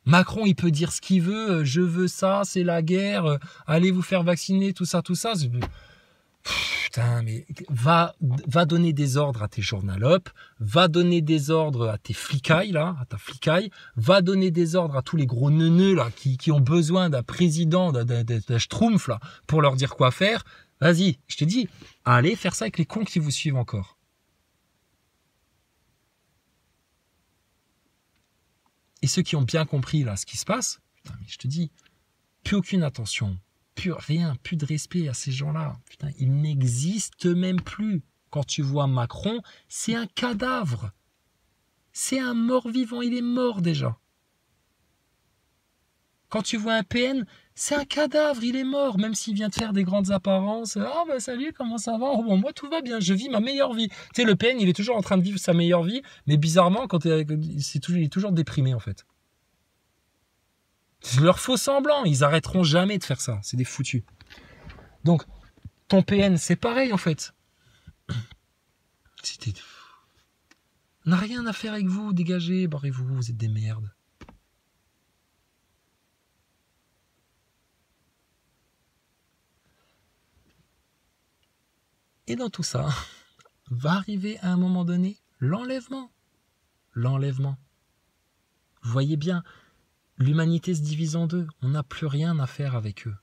Macron, il peut dire ce qu'il veut, je veux ça, c'est la guerre, allez vous faire vacciner, tout ça. Putain, mais va donner des ordres à tes journalopes, va donner des ordres à tes flicailles, là, à ta flicaille, va donner des ordres à tous les gros neuneux, là, qui ont besoin d'un président, d'un schtroumpf, là, pour leur dire quoi faire. Vas-y, je te dis, allez faire ça avec les cons qui vous suivent encore. Et ceux qui ont bien compris, là, ce qui se passe, putain, mais je te dis, plus aucune attention. Plus rien, plus de respect à ces gens-là. Putain, ils n'existent même plus. Quand tu vois Macron, c'est un cadavre. C'est un mort-vivant, il est mort déjà. Quand tu vois un PN, c'est un cadavre, il est mort, même s'il vient de faire des grandes apparences. Ah bah salut, comment ça va? Oh, bon, moi tout va bien, je vis ma meilleure vie. Tu sais, le PN, il est toujours en train de vivre sa meilleure vie, mais bizarrement, il est toujours déprimé en fait. C'est leur faux semblant, ils arrêteront jamais de faire ça, c'est des foutus. Donc, ton PN, c'est pareil en fait. On n'a rien à faire avec vous, dégagez, barrez-vous, vous êtes des merdes. Et dans tout ça, va arriver à un moment donné l'enlèvement. L'enlèvement. Vous voyez bien, l'humanité se divise en deux. On n'a plus rien à faire avec eux.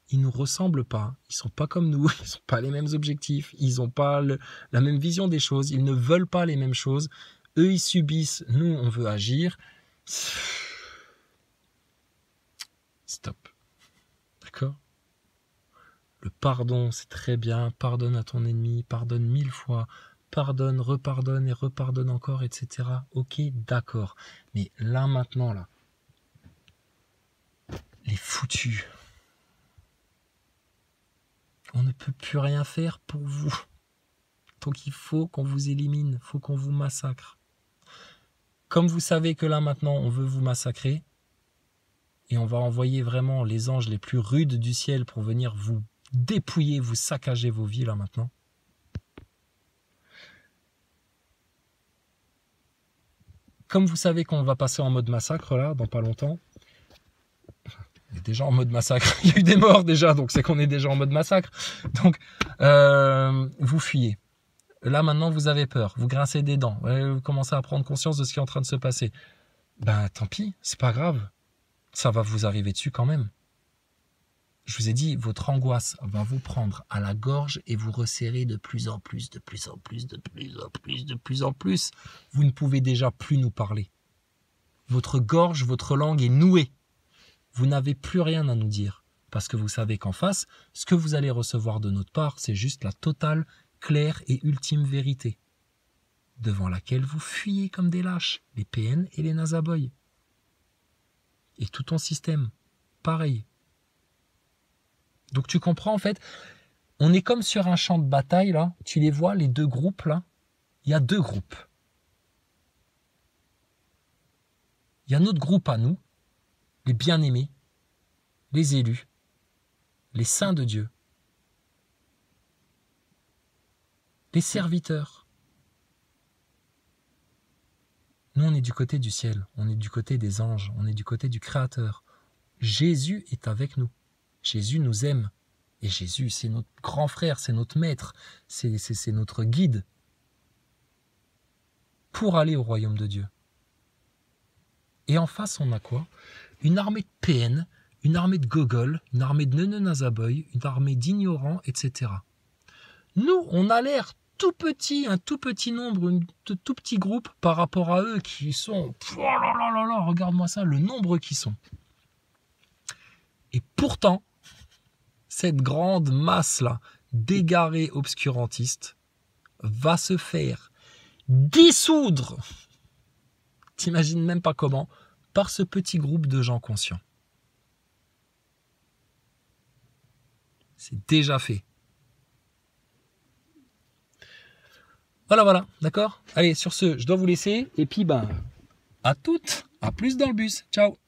ils nous ressemblent pas. Ils sont pas comme nous. Ils ont pas les mêmes objectifs. Ils ont pas la même vision des choses. Ils ne veulent pas les mêmes choses. Eux, ils subissent. Nous, on veut agir. Stop. D'accord? Le pardon, c'est très bien. Pardonne à ton ennemi. Pardonne 1000 fois. Pardonne, repardonne et repardonne encore, etc. Ok, d'accord. Mais là, maintenant, là, les foutus. On ne peut plus rien faire pour vous. Donc il faut qu'on vous élimine, il faut qu'on vous massacre. Comme vous savez que là maintenant on veut vous massacrer, et on va envoyer vraiment les anges les plus rudes du ciel pour venir vous dépouiller, vous saccager vos vies là maintenant. Comme vous savez qu'on va passer en mode massacre là, dans pas longtemps, on est déjà en mode massacre, il y a eu des morts déjà, donc c'est qu'on est déjà en mode massacre. Donc vous fuyez. Là, maintenant, vous avez peur. Vous grincez des dents. Vous commencez à prendre conscience de ce qui est en train de se passer. Ben, tant pis, c'est pas grave. Ça va vous arriver dessus quand même. Je vous ai dit, votre angoisse va vous prendre à la gorge et vous resserrer de plus en plus, de plus en plus, de plus en plus, de plus en plus. Vous ne pouvez déjà plus nous parler. Votre gorge, votre langue est nouée. Vous n'avez plus rien à nous dire. Parce que vous savez qu'en face, ce que vous allez recevoir de notre part, c'est juste la totale, claire et ultime vérité, devant laquelle vous fuyez comme des lâches, les PN et les Nazaboys. Et tout ton système, pareil. Donc tu comprends en fait, on est comme sur un champ de bataille là, tu les vois les deux groupes là, il y a deux groupes. Il y a notre groupe à nous, les bien-aimés, les élus, les saints de Dieu, les serviteurs. Nous, on est du côté du ciel, on est du côté des anges, on est du côté du Créateur. Jésus est avec nous. Jésus nous aime. Et Jésus, c'est notre grand frère, c'est notre maître, c'est notre guide pour aller au royaume de Dieu. Et en face, on a quoi? Une armée de PN, une armée de gogoles, une armée de neuneux-nazaboys, une armée d'ignorants, etc. Nous, on a l'air tout petit, un tout petit nombre, un tout petit groupe par rapport à eux qui sont... Oh là là là là, regarde-moi ça, le nombre qu'ils sont. Et pourtant, cette grande masse-là, d'égarés obscurantistes, va se faire dissoudre, t'imagines même pas comment, par ce petit groupe de gens conscients. C'est déjà fait. Voilà, d'accord? Allez, sur ce, je dois vous laisser. Et puis, à toutes, à plus dans le bus. Ciao!